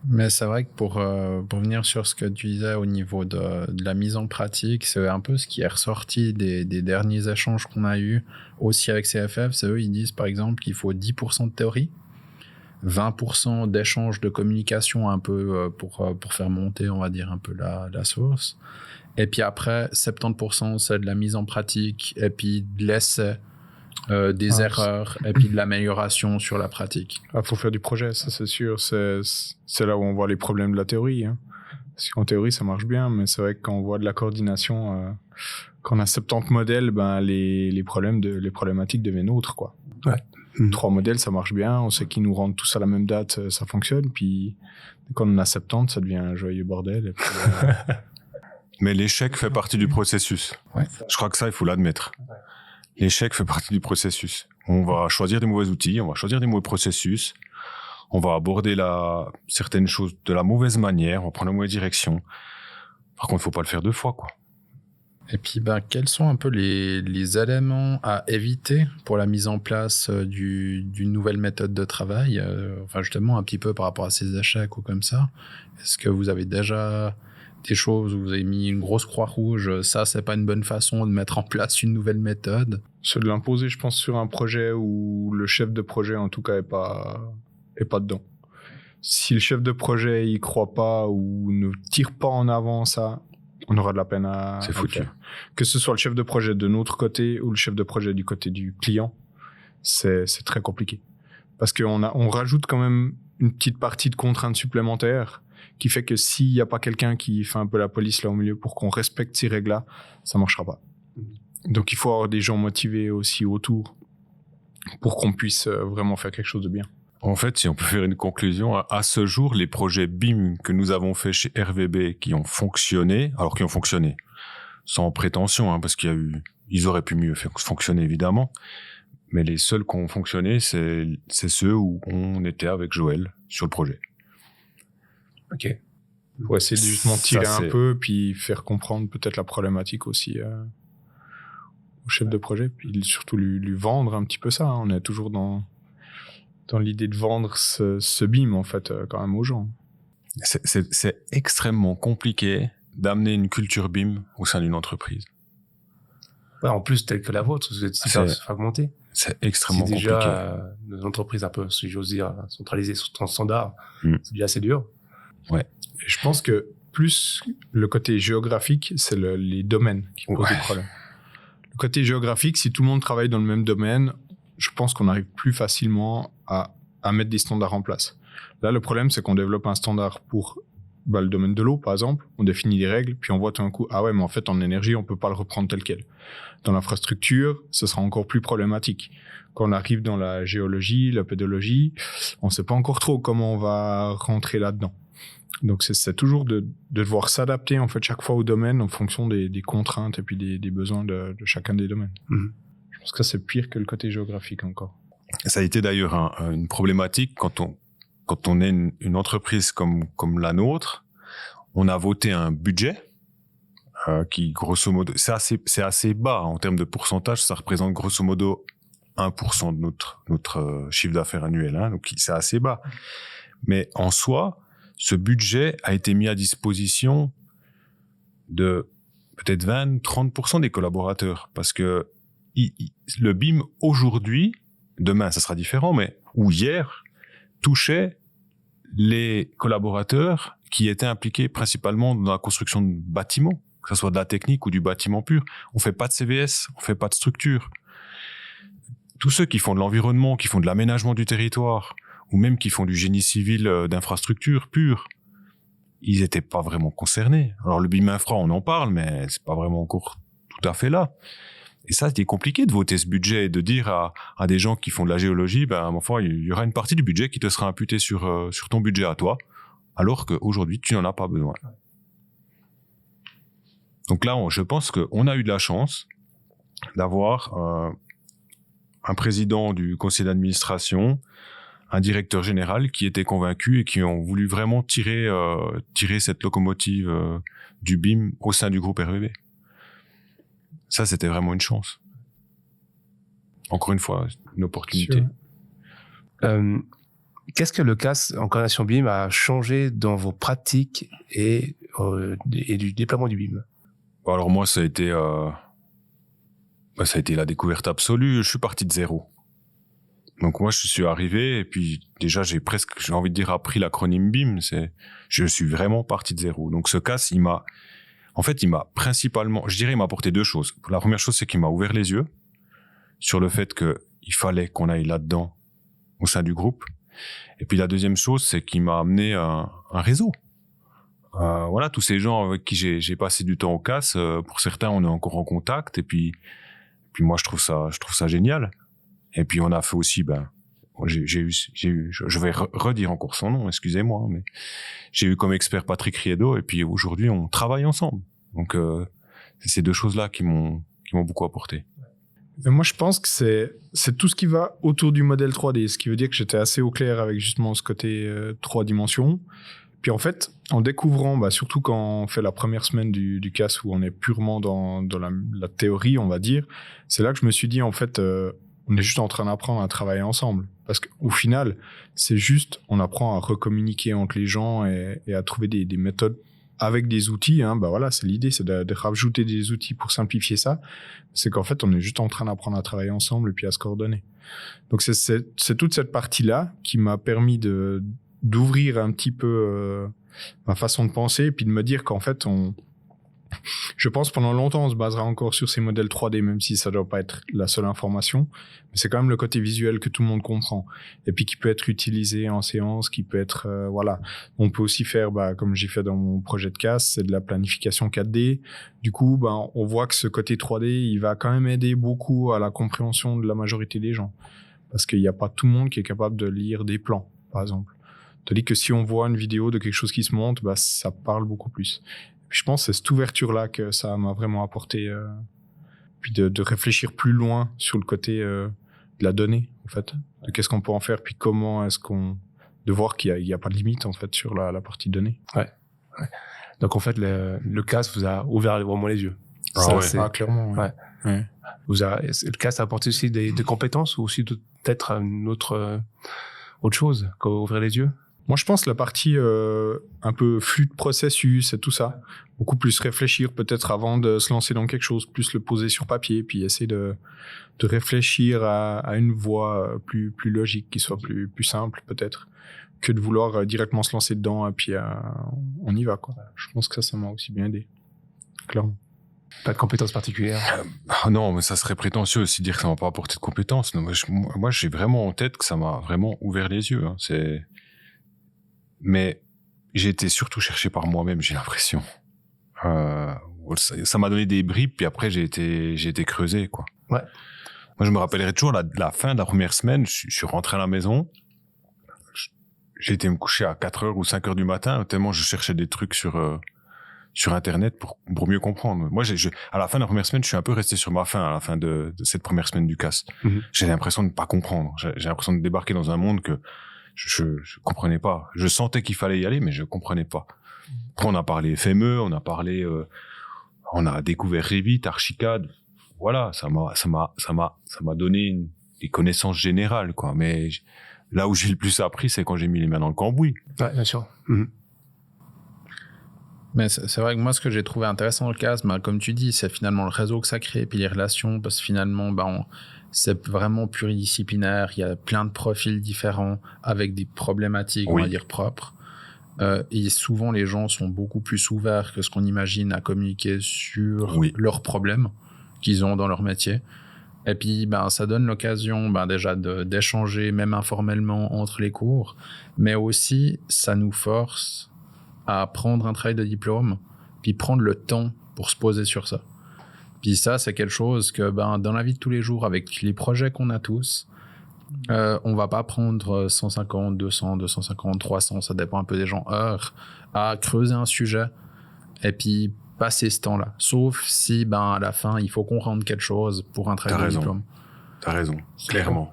Mais c'est vrai que pour venir sur ce que tu disais au niveau de la mise en pratique, c'est un peu ce qui est ressorti des derniers échanges qu'on a eus aussi avec CFF. C'est eux, ils disent par exemple qu'il faut 10% de théorie, 20% d'échanges de communication un peu pour faire monter, on va dire, un peu la sauce. Et puis après, 70%, c'est de la mise en pratique, et puis de l'essai, des erreurs, et puis de l'amélioration sur la pratique. Il faut faire du projet, ça c'est sûr. C'est là où on voit les problèmes de la théorie. Hein. Parce qu'en théorie, ça marche bien, mais c'est vrai que quand on voit de la coordination, quand on a 70 modèles, les problématiques deviennent autres, quoi. Ouais. 3 modèles, ça marche bien. On sait qu'ils nous rendent tous à la même date, ça fonctionne. Puis quand on a 70, ça devient un joyeux bordel. Et puis, Mais l'échec fait partie du processus. Ouais. Je crois que ça, il faut l'admettre. L'échec fait partie du processus. On va choisir des mauvais outils, on va choisir des mauvais processus, on va aborder certaines choses de la mauvaise manière, on va prendre la mauvaise direction. Par contre, il faut pas le faire 2 fois, quoi. Et puis, quels sont un peu les éléments à éviter pour la mise en place d'une nouvelle méthode de travail, enfin justement un petit peu par rapport à ces échecs ou comme ça. Est-ce que vous avez déjà des choses où vous avez mis une grosse croix rouge, ça c'est pas une bonne façon de mettre en place une nouvelle méthode? C'est de l'imposer, je pense, sur un projet où le chef de projet en tout cas est pas dedans. Si le chef de projet il croit pas ou ne tire pas en avant ça, on aura de la peine à le faire. Que ce soit le chef de projet de notre côté ou le chef de projet du côté du client, c'est très compliqué. Parce qu'on rajoute quand même une petite partie de contraintes supplémentaires qui fait que s'il n'y a pas quelqu'un qui fait un peu la police là au milieu pour qu'on respecte ces règles-là, ça ne marchera pas. Donc il faut avoir des gens motivés aussi autour pour qu'on puisse vraiment faire quelque chose de bien. En fait, si on peut faire une conclusion, à ce jour, les projets BIM que nous avons faits chez RVB qui ont fonctionné, sans prétention, parce ils auraient pu mieux fonctionner évidemment, mais les seuls qui ont fonctionné, c'est ceux où on était avec Joël sur le projet. Ok. Faut essayer de justement tirer un peu, puis faire comprendre peut-être la problématique aussi au chef de projet, puis surtout lui vendre un petit peu ça. Hein. On est toujours dans l'idée de vendre ce BIM, en fait, quand même aux gens. C'est extrêmement compliqué d'amener une culture BIM au sein d'une entreprise. Ouais, en plus, telle que la vôtre, vous êtes super fragmenté. C'est extrêmement compliqué. Déjà, nos entreprises un peu, si j'ose dire, centralisées sur 30 standards, c'est déjà assez dur. Ouais. Et je pense que plus le côté géographique, c'est les domaines qui posent des problèmes. Le côté géographique, si tout le monde travaille dans le même domaine, je pense qu'on arrive plus facilement à mettre des standards en place. Là, le problème, c'est qu'on développe un standard pour le domaine de l'eau, par exemple, on définit des règles, puis on voit tout d'un coup, ah ouais, mais en fait, en énergie, on peut pas le reprendre tel quel. Dans l'infrastructure, ce sera encore plus problématique. Quand on arrive dans la géologie, la pédologie, on sait pas encore trop comment on va rentrer là-dedans. Donc, c'est toujours de devoir s'adapter, en fait, chaque fois au domaine en fonction des contraintes et puis des besoins de chacun des domaines. Je pense que c'est pire que le côté géographique encore. Ça a été d'ailleurs une problématique quand on est une entreprise comme la nôtre. On a voté un budget qui, grosso modo, c'est assez bas en termes de pourcentage. Ça représente grosso modo 1% de notre chiffre d'affaires annuel, hein, donc c'est assez bas. Mais en soi, ce budget a été mis à disposition de peut-être 20-30% des collaborateurs, parce que le BIM aujourd'hui, demain ça sera différent, ou hier, touchait les collaborateurs qui étaient impliqués principalement dans la construction de bâtiments, que ce soit de la technique ou du bâtiment pur. On fait pas de CVS, on fait pas de structure. Tous ceux qui font de l'environnement, qui font de l'aménagement du territoire, ou même qui font du génie civil d'infrastructure pure, ils étaient pas vraiment concernés. Alors le BIM infra, on en parle, mais c'est pas vraiment encore tout à fait là. Et ça, c'était compliqué de voter ce budget et de dire à des gens qui font de la géologie, enfin, il y aura une partie du budget qui te sera imputée sur ton budget à toi, alors qu'aujourd'hui, tu n'en as pas besoin. Donc là, je pense qu'on a eu de la chance d'avoir un président du conseil d'administration, un directeur général qui était convaincu et qui ont voulu vraiment tirer cette locomotive du BIM au sein du groupe REB. Ça, c'était vraiment une chance. Encore une fois, une opportunité. Qu'est-ce que le CAS en coordination BIM a changé dans vos pratiques et du déploiement du BIM? Alors moi, ça a été la découverte absolue. Je suis parti de zéro. Donc moi, je suis arrivé et puis déjà, j'ai envie de dire, appris l'acronyme BIM. Je suis vraiment parti de zéro. Donc ce CAS, il m'a principalement, je dirais, il m'a apporté deux choses. La première chose, c'est qu'il m'a ouvert les yeux sur le fait qu'il fallait qu'on aille là-dedans au sein du groupe. Et puis la deuxième chose, c'est qu'il m'a amené un réseau. Voilà, tous ces gens avec qui j'ai passé du temps au CAS, pour certains, on est encore en contact. Et puis moi, je trouve ça génial. Et puis on a fait aussi, j'ai eu, je vais redire encore son nom, excusez-moi, mais j'ai eu comme expert Patrick Riedo, et puis aujourd'hui on travaille ensemble. Donc c'est ces deux choses-là qui m'ont beaucoup apporté. Et moi je pense que c'est tout ce qui va autour du modèle 3D, ce qui veut dire que j'étais assez au clair avec justement ce côté 3 dimensions. Puis en fait, en découvrant, surtout quand on fait la première semaine du CAS où on est purement dans la théorie, on va dire, c'est là que je me suis dit en fait, on est juste en train d'apprendre à travailler ensemble. Parce qu'au final, c'est juste, on apprend à recommuniquer entre les gens et à trouver des méthodes avec des outils. Voilà, c'est l'idée, c'est de rajouter des outils pour simplifier ça. C'est qu'en fait, on est juste en train d'apprendre à travailler ensemble et puis à se coordonner. Donc c'est toute cette partie-là qui m'a permis d'ouvrir un petit peu ma façon de penser et puis de me dire qu'en fait, je pense pendant longtemps on se basera encore sur ces modèles 3D, même si ça doit pas être la seule information, mais c'est quand même le côté visuel que tout le monde comprend et puis qui peut être utilisé en séance, qui peut être voilà. On peut aussi faire comme j'ai fait dans mon projet de CAS, c'est de la planification 4D. Du coup, on voit que ce côté 3D, il va quand même aider beaucoup à la compréhension de la majorité des gens, parce qu'il n'y a pas tout le monde qui est capable de lire des plans, par exemple. Tandis que si on voit une vidéo de quelque chose qui se monte, ça parle beaucoup plus. Puis je pense que c'est cette ouverture-là que ça m'a vraiment apporté, puis de réfléchir plus loin sur le côté de la donnée, en fait, de qu'est-ce qu'on peut en faire, puis comment est-ce de voir qu'il y a pas de limite en fait sur la partie donnée. Ouais. Donc en fait, le CAS vous a ouvert vraiment les yeux. Clairement. Ouais. Le CAS a apporté aussi des compétences ou aussi peut-être une autre chose qu'ouvrir les yeux. Moi, je pense la partie un peu flux de processus et tout ça, beaucoup plus réfléchir peut-être avant de se lancer dans quelque chose, plus le poser sur papier, puis essayer de réfléchir à une voie plus logique, qui soit plus simple peut-être, que de vouloir directement se lancer dedans et puis on y va, quoi. Je pense que ça m'a aussi bien aidé, clairement. Pas de compétences particulières. Non, mais ça serait prétentieux aussi de dire que ça m'a pas apporté de compétences. Non, moi, j'ai vraiment en tête que ça m'a vraiment ouvert les yeux. Mais j'ai été surtout cherché par moi-même, j'ai l'impression. Ça m'a donné des bribes, puis après j'ai été creusé, quoi. Ouais. Moi, je me rappellerai toujours la fin de la première semaine. Je suis rentré à la maison. J'ai été me coucher à 4h ou 5h du matin, tellement je cherchais des trucs sur Internet pour mieux comprendre. Moi, à la fin de la première semaine, je suis un peu resté sur ma faim à la fin de cette première semaine du CAS. J'ai l'impression de ne pas comprendre. J'ai l'impression de débarquer dans un monde que je comprenais pas. Je sentais qu'il fallait y aller, mais je comprenais pas. Après, on a parlé FME, on a découvert Revit, Archicad. Voilà, ça m'a donné des connaissances générales, quoi. Mais là où j'ai le plus appris, c'est quand j'ai mis les mains dans le cambouis. Ouais, bien sûr. Mais c'est vrai que moi, ce que j'ai trouvé intéressant dans le CAS, comme tu dis, c'est finalement le réseau que ça crée, puis les relations, parce que finalement, c'est vraiment pluridisciplinaire. Il y a plein de profils différents avec des problématiques, on va dire, propres. Et souvent, les gens sont beaucoup plus ouverts que ce qu'on imagine à communiquer sur leurs problèmes qu'ils ont dans leur métier. Et puis, ça donne l'occasion déjà d'échanger, même informellement, entre les cours. Mais aussi, ça nous force à prendre un travail de diplôme, puis prendre le temps pour se poser sur ça. Puis ça, c'est quelque chose que dans la vie de tous les jours, avec les projets qu'on a tous, on va pas prendre 150, 200, 250, 300, ça dépend un peu des gens, heures, à creuser un sujet et puis passer ce temps-là. Sauf si, à la fin, il faut qu'on rende quelque chose pour un travail de diplôme. T'as raison, clairement.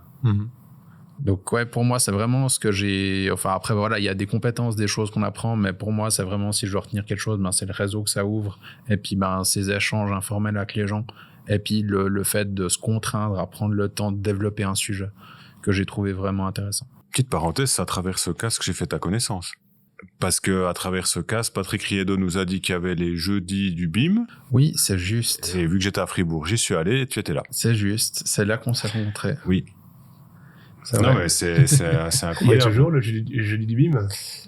Donc, ouais, pour moi, c'est vraiment ce que j'ai... Enfin, après, voilà, il y a des compétences, des choses qu'on apprend, mais pour moi, c'est vraiment, si je dois retenir quelque chose, c'est le réseau que ça ouvre, et puis ces échanges informels avec les gens, et puis le fait de se contraindre à prendre le temps de développer un sujet que j'ai trouvé vraiment intéressant. Petite parenthèse, c'est à travers ce CAS que j'ai fait ta connaissance. Parce que à travers ce CAS, Patrick Riedo nous a dit qu'il y avait les jeudis du BIM. Oui, c'est juste. Et vu que j'étais à Fribourg, j'y suis allé et tu étais là. C'est juste. C'est là qu'on s'est rencontrés. Oui. Non, mais c'est incroyable. Il y a toujours le jeudi du BIM.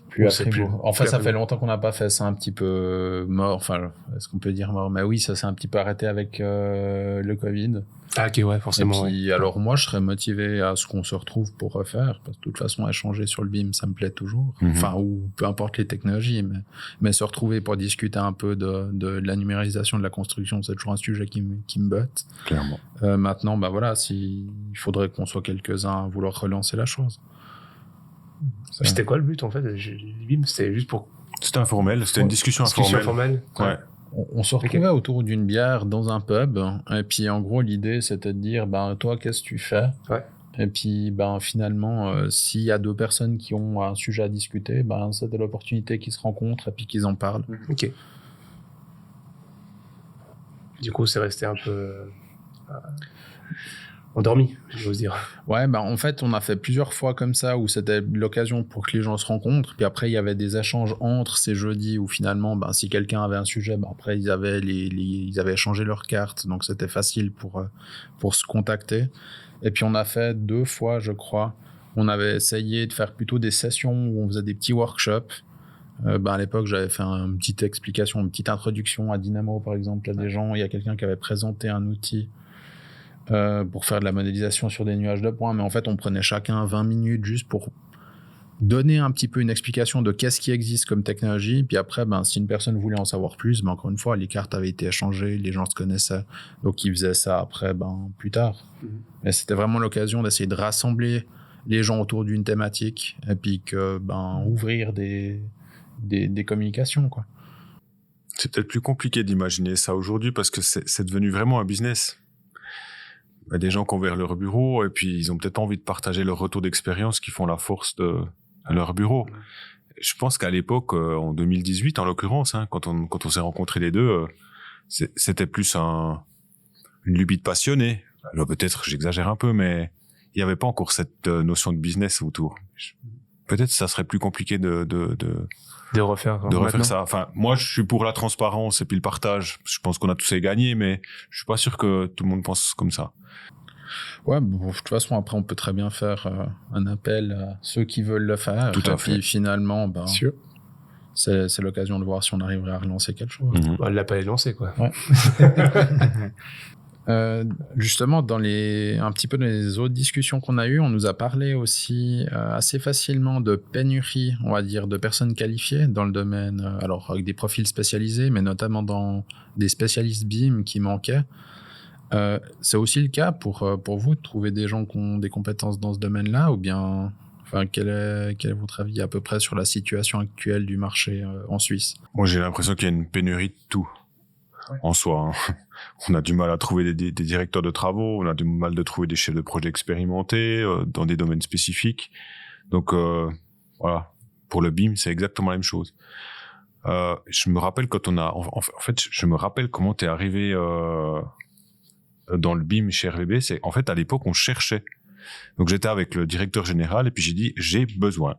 Plus à Fribourg. En fait, ça fait longtemps qu'on n'a pas fait ça, un petit peu mort. Enfin, est-ce qu'on peut dire mort? Mais oui, ça s'est un petit peu arrêté avec le Covid. Ah, ok, ouais, forcément. Et puis, alors moi, je serais motivé à ce qu'on se retrouve pour refaire, parce que de toute façon, échanger sur le BIM, ça me plaît toujours. Enfin, ou peu importe les technologies, mais se retrouver pour discuter un peu de la numérisation de la construction, c'est toujours un sujet qui me botte. Clairement. Maintenant, voilà, il faudrait qu'on soit quelques-uns à vouloir relancer la chose. C'était quoi le but, en fait, du BIM? C'était juste pour... C'était informel, c'était une discussion informelle. Ouais. On se retrouvait autour d'une bière dans un pub, et puis en gros l'idée c'était de dire toi qu'est-ce que tu fais, et puis finalement s'il y a deux personnes qui ont un sujet à discuter, c'était l'opportunité qu'ils se rencontrent et puis qu'ils en parlent. Ok. Du coup c'est resté un peu endormi, j'ose dire. Ouais, en fait, on a fait plusieurs fois comme ça où c'était l'occasion pour que les gens se rencontrent. Puis après, il y avait des échanges entre ces jeudis où finalement, si quelqu'un avait un sujet, après, ils avaient échangé leurs cartes. Donc, c'était facile pour se contacter. Et puis, on a fait 2 fois, je crois. On avait essayé de faire plutôt des sessions où on faisait des petits workshops. À l'époque, j'avais fait une petite explication, une petite introduction à Dynamo, par exemple. Il y a des gens, il y a quelqu'un qui avait présenté un outil pour faire de la modélisation sur des nuages de points, mais en fait on prenait chacun 20 minutes juste pour donner un petit peu une explication de qu'est-ce qui existe comme technologie, puis après si une personne voulait en savoir plus, encore une fois les cartes avaient été échangées, les gens se connaissaient, donc ils faisaient ça après plus tard. Mais c'était vraiment l'occasion d'essayer de rassembler les gens autour d'une thématique et puis que ouvrir des communications, quoi. C'est peut-être plus compliqué d'imaginer ça aujourd'hui parce que c'est devenu vraiment un business. Il y a des gens qui ont ouvert leur bureau et puis ils ont peut-être envie de partager leur retour d'expérience qui font la force de leur bureau. Je pense qu'à l'époque, en 2018 en l'occurrence, quand on s'est rencontrés les deux, c'était plus une lubie de passionné. Alors peut-être j'exagère un peu, mais il n'y avait pas encore cette notion de business autour. Peut-être ça serait plus compliqué de refaire ça. Enfin, moi, je suis pour la transparence et puis le partage. Je pense qu'on a tous à y gagner, mais je suis pas sûr que tout le monde pense comme ça. Ouais, de toute façon, après, on peut très bien faire un appel à ceux qui veulent le faire. Tout à fait. Puis finalement, c'est l'occasion de voir si on arriverait à relancer quelque chose. L'appel est lancé, quoi. Ouais. Justement, un petit peu dans les autres discussions qu'on a eues, on nous a parlé aussi assez facilement de pénurie, on va dire, de personnes qualifiées dans le domaine, alors avec des profils spécialisés, mais notamment dans des spécialistes BIM qui manquaient. C'est aussi le cas pour vous de trouver des gens qui ont des compétences dans ce domaine-là, ou bien, enfin, quel est votre avis à peu près sur la situation actuelle du marché en Suisse? Moi, j'ai l'impression qu'il y a une pénurie de tout. En soi, hein. On a du mal à trouver des directeurs de travaux, on a du mal de trouver des chefs de projet expérimentés dans des domaines spécifiques. Donc voilà, pour le BIM, c'est exactement la même chose. Je me rappelle quand je me rappelle comment t'es arrivé dans le BIM chez RVB. C'est en fait à l'époque on cherchait. Donc j'étais avec le directeur général et puis j'ai dit j'ai besoin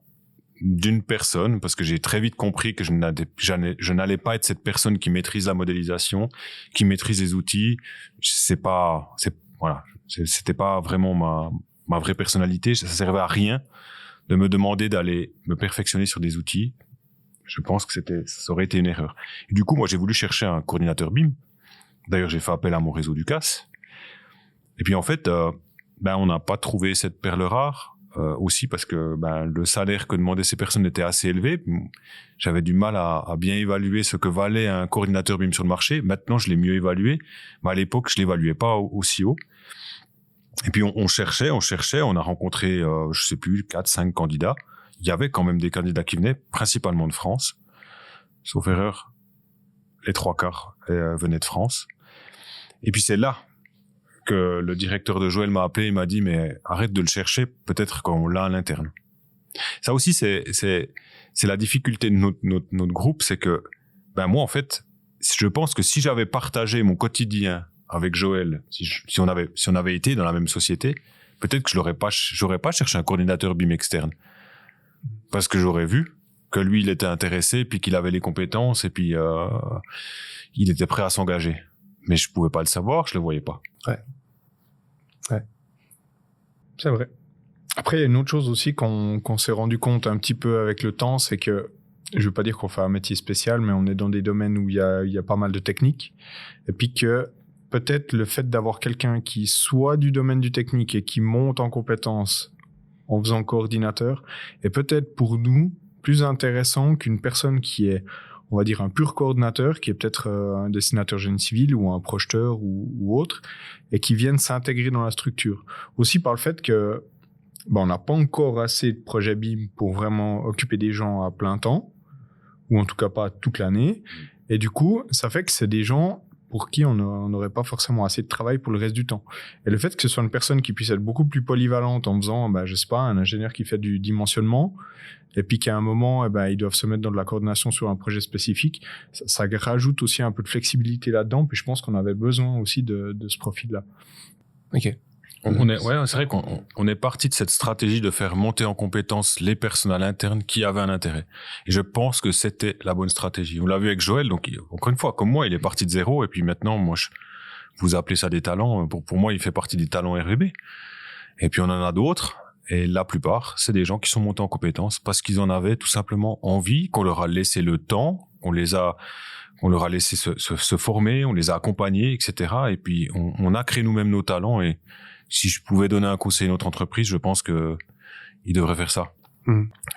d'une personne, parce que j'ai très vite compris que je n'allais pas être cette personne qui maîtrise la modélisation, qui maîtrise les outils. C'était pas vraiment ma vraie personnalité. Ça servait à rien de me demander d'aller me perfectionner sur des outils. Je pense que ça aurait été une erreur. Et du coup, moi, j'ai voulu chercher un coordinateur BIM. D'ailleurs, j'ai fait appel à mon réseau du CAS. Et puis, en fait, on n'a pas trouvé cette perle rare. Aussi parce que le salaire que demandaient ces personnes était assez élevé. J'avais du mal à bien évaluer ce que valait un coordinateur BIM sur le marché. Maintenant, je l'ai mieux évalué. Mais à l'époque, je l'évaluais pas aussi haut. Et puis, on cherchait. On a rencontré, 4-5 candidats. Il y avait quand même des candidats qui venaient, principalement de France. Sauf erreur, les 3/4 venaient de France. Et puis, c'est là que le directeur de Joël m'a appelé et m'a dit mais arrête de le chercher, peut-être qu'on l'a à l'interne. Ça aussi c'est la difficulté de notre groupe, c'est que moi en fait, je pense que si j'avais partagé mon quotidien avec Joël, si on avait été dans la même société, peut-être que j'aurais pas cherché un coordinateur BIM externe, parce que j'aurais vu que lui il était intéressé, puis qu'il avait les compétences et puis il était prêt à s'engager. Mais je pouvais pas le savoir, je le voyais pas. Ouais. C'est vrai. Après, il y a une autre chose aussi qu'on s'est rendu compte un petit peu avec le temps, c'est que, je veux pas dire qu'on fait un métier spécial, mais on est dans des domaines où il y a pas mal de techniques. Et puis que peut-être le fait d'avoir quelqu'un qui soit du domaine du technique et qui monte en compétences en faisant coordinateur est peut-être pour nous plus intéressant qu'une personne qui est, on va dire, un pur coordinateur, qui est peut-être un dessinateur génie civil ou un projeteur ou autre, et qui viennent s'intégrer dans la structure. Aussi par le fait que on n'a pas encore assez de projets BIM pour vraiment occuper des gens à plein temps, ou en tout cas pas toute l'année. Et du coup, ça fait que c'est des gens pour qui on n'aurait pas forcément assez de travail pour le reste du temps. Et le fait que ce soit une personne qui puisse être beaucoup plus polyvalente en faisant, je sais pas, un ingénieur qui fait du dimensionnement, et puis qu'à un moment, ils doivent se mettre dans de la coordination sur un projet spécifique, ça rajoute aussi un peu de flexibilité là-dedans, puis je pense qu'on avait besoin aussi de ce profil-là. Ok. C'est vrai qu'on est parti de cette stratégie de faire monter en compétence les personnes à l'interne qui avaient un intérêt. Et je pense que c'était la bonne stratégie. On l'a vu avec Joël, donc encore une fois, comme moi, il est parti de zéro, et puis maintenant, moi, vous appelez ça des talents. Pour moi, il fait partie des talents RVB. Et puis on en a d'autres, et la plupart, c'est des gens qui sont montés en compétence parce qu'ils en avaient tout simplement envie, qu'on leur a laissé le temps, on leur a laissé se former, on les a accompagnés, etc. Et puis on a créé nous-mêmes nos talents, et si je pouvais donner un conseil à notre entreprise, je pense que il devrait faire ça.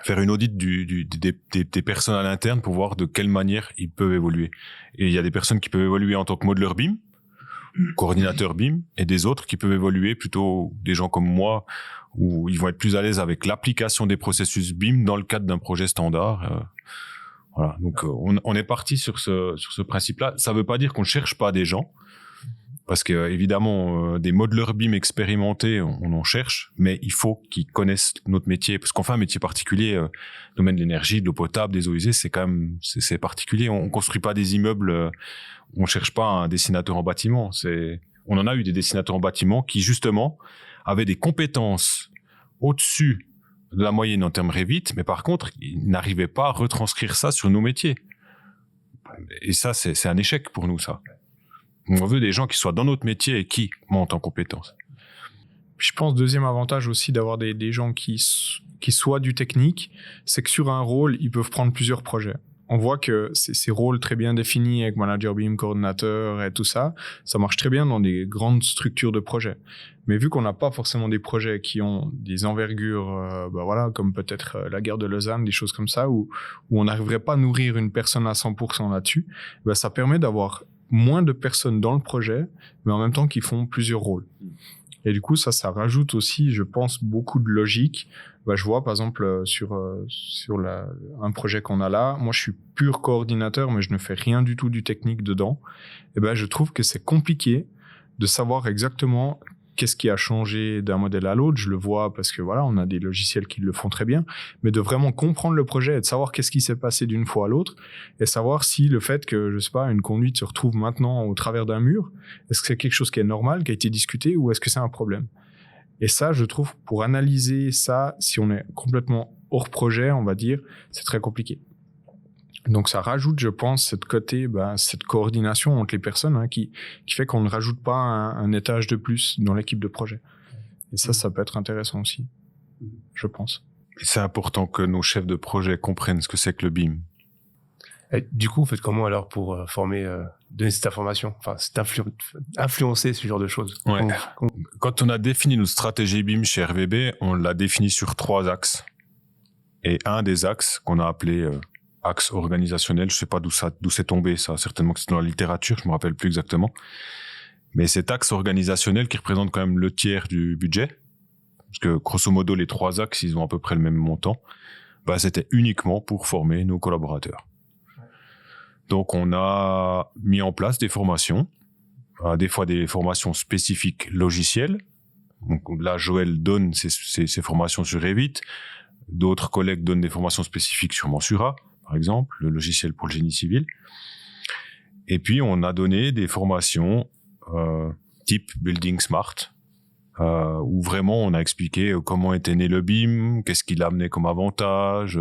Faire une audit des personnes à l'interne pour voir de quelle manière ils peuvent évoluer. Et il y a des personnes qui peuvent évoluer en tant que modeleur BIM, coordinateur BIM, et des autres qui peuvent évoluer plutôt, des gens comme moi, où ils vont être plus à l'aise avec l'application des processus BIM dans le cadre d'un projet standard. Voilà. Donc on est parti sur ce principe-là. Ça veut pas dire qu'on ne cherche pas des gens, parce que évidemment des modeleurs BIM expérimentés, on en cherche, mais il faut qu'ils connaissent notre métier, parce qu'on fait un métier particulier, le domaine de l'énergie, de l'eau potable, des eaux usées, c'est quand même c'est particulier. On construit pas des immeubles, on cherche pas un dessinateur en bâtiment. On en a eu des dessinateurs en bâtiment qui justement avaient des compétences au-dessus de la moyenne en termes Revit, mais par contre ils n'arrivaient pas à retranscrire ça sur nos métiers. Et ça, c'est un échec pour nous, ça. On veut des gens qui soient dans notre métier et qui montent en compétences. Je pense, deuxième avantage aussi d'avoir des gens qui soient du technique, c'est que sur un rôle, ils peuvent prendre plusieurs projets. on voit que ces rôles très bien définis avec manager BIM, coordinateur et tout ça, ça marche très bien dans des grandes structures de projets. Mais vu qu'on n'a pas forcément des projets qui ont des envergures, comme peut-être la guerre de Lausanne, des choses comme ça, où on n'arriverait pas à nourrir une personne à 100% là-dessus, ça permet d'avoir moins de personnes dans le projet, mais en même temps qui font plusieurs rôles. Et du coup, ça rajoute aussi, je pense, beaucoup de logique. Je vois, par exemple, sur un projet qu'on a là, moi, je suis pur coordinateur, mais je ne fais rien du tout du technique dedans. Et je trouve que c'est compliqué de savoir exactement qu'est-ce qui a changé d'un modèle à l'autre. Je le vois parce que on a des logiciels qui le font très bien, mais de vraiment comprendre le projet et de savoir qu'est-ce qui s'est passé d'une fois à l'autre et savoir si le fait que, je sais pas, une conduite se retrouve maintenant au travers d'un mur, est-ce que c'est quelque chose qui est normal, qui a été discuté ou est-ce que c'est un problème? Et ça, je trouve, pour analyser ça, si on est complètement hors projet, on va dire, c'est très compliqué. Donc ça rajoute, je pense, cette coordination entre les personnes qui fait qu'on ne rajoute pas un étage de plus dans l'équipe de projet. Et ça peut être intéressant aussi, je pense. Et c'est important que nos chefs de projet comprennent ce que c'est que le BIM. Et du coup, vous faites comment alors pour donner cette information, influencer ce genre de choses? Ouais. Quand on a défini notre stratégie BIM chez RVB, on l'a défini sur 3 axes. Et un des axes qu'on a appelé axe organisationnel, je sais pas d'où c'est tombé, ça, certainement que c'est dans la littérature, je me rappelle plus exactement. Mais cet axe organisationnel qui représente quand même le tiers du budget, parce que grosso modo les 3 axes, ils ont à peu près le même montant, c'était uniquement pour former nos collaborateurs. Donc on a mis en place des formations, des fois des formations spécifiques logicielles. Donc là, Joël donne ses formations sur Revit, d'autres collègues donnent des formations spécifiques sur Mensura, par exemple, le logiciel pour le génie civil. Et puis, on a donné des formations type Building Smart, où vraiment on a expliqué comment était né le BIM, qu'est-ce qu'il a amené comme avantage,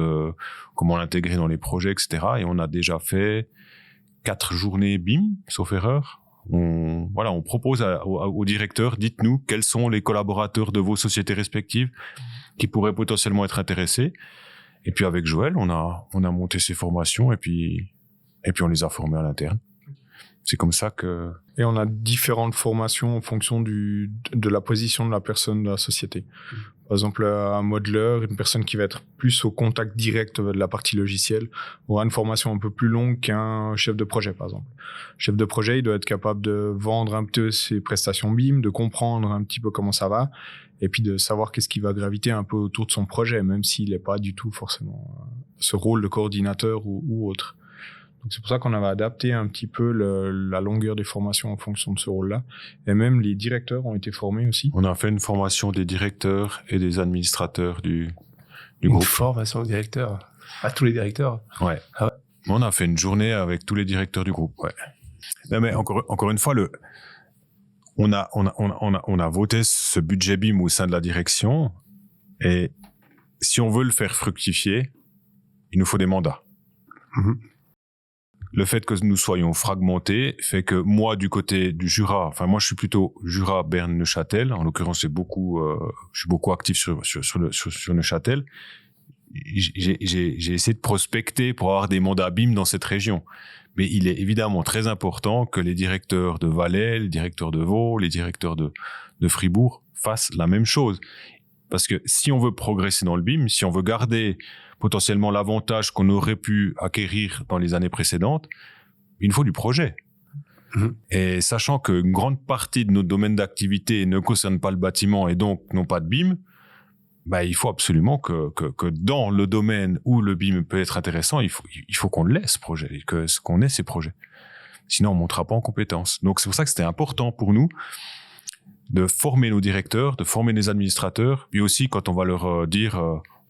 comment l'intégrer dans les projets, etc. Et on a déjà fait 4 journées BIM, sauf erreur. On propose aux directeurs, dites-nous quels sont les collaborateurs de vos sociétés respectives qui pourraient potentiellement être intéressés. Et puis avec Joël, on a monté ces formations et puis on les a formés à l'interne. C'est comme ça que... Et on a différentes formations en fonction de la position de la personne de la société. Par exemple, un modeleur, une personne qui va être plus au contact direct de la partie logicielle, aura une formation un peu plus longue qu'un chef de projet, par exemple. Le chef de projet, il doit être capable de vendre un peu ses prestations BIM, de comprendre un petit peu comment ça va, et puis de savoir qu'est-ce qui va graviter un peu autour de son projet, même s'il n'est pas du tout forcément ce rôle de coordinateur ou autre. Donc c'est pour ça qu'on avait adapté un petit peu la longueur des formations en fonction de ce rôle-là. Et même les directeurs ont été formés aussi. On a fait une formation des directeurs et des administrateurs du Une groupe. formation de directeur à tous les directeurs. Ouais. Ah ouais. On a fait une journée avec tous les directeurs du groupe. Ouais. Non, mais encore une fois, on a voté ce budget BIM au sein de la direction. Et si on veut le faire fructifier, il nous faut des mandats. Mm-hmm. Le fait que nous soyons fragmentés fait que moi, du côté du Jura, moi je suis plutôt Jura, Berne, Neuchâtel. En l'occurrence, je suis beaucoup actif sur Neuchâtel. J'ai essayé de prospecter pour avoir des mandats BIM dans cette région. Mais il est évidemment très important que les directeurs de Valais, les directeurs de Vaud, les directeurs de Fribourg fassent la même chose. Parce que si on veut progresser dans le BIM, si on veut garder potentiellement l'avantage qu'on aurait pu acquérir dans les années précédentes, il nous faut du projet. Mmh. Et sachant qu'une grande partie de notre domaine d'activité ne concerne pas le bâtiment et donc n'ont pas de BIM, il faut absolument que dans le domaine où le BIM peut être intéressant, il faut qu'on le laisse projet, qu'on ait ces projets. Sinon, on ne montera pas en compétences. Donc, c'est pour ça que c'était important pour nous de former nos directeurs, de former les administrateurs, puis aussi quand on va leur dire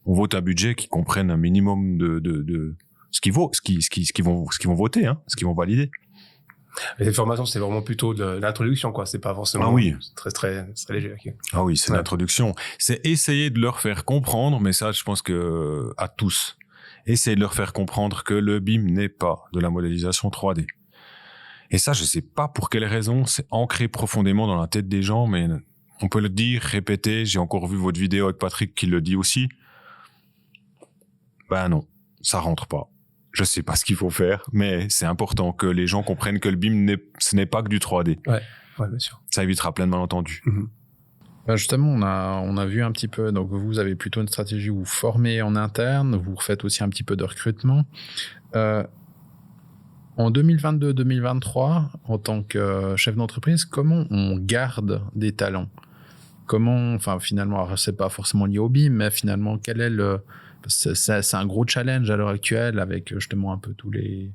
on vote un budget qui comprenne un minimum de ce qu'ils vont voter, ce qu'ils vont valider. Et cette formation, c'est vraiment plutôt de l'introduction, quoi. C'est pas forcément très, très, très léger. Okay. Ah oui, c'est l'introduction. C'est essayer de leur faire comprendre, mais ça, je pense que à tous, essayer de leur faire comprendre que le BIM n'est pas de la modélisation 3D. Et ça, je sais pas pour quelle raison, c'est ancré profondément dans la tête des gens, mais on peut le dire, répéter. J'ai encore vu votre vidéo avec Patrick qui le dit aussi. Non, ça rentre pas. je sais pas ce qu'il faut faire, mais c'est important que les gens comprennent que le BIM ce n'est pas que du 3D. Ouais, bien sûr. Ça évitera plein de malentendus. Bah justement, on a vu un petit peu, donc vous avez plutôt une stratégie où vous formez en interne, vous faites aussi un petit peu de recrutement. En 2022-2023, en tant que chef d'entreprise, comment on garde des talents? Comment, enfin finalement, alors c'est pas forcément lié au BIM, mais finalement, quel est c'est un gros challenge à l'heure actuelle avec justement un peu tous les...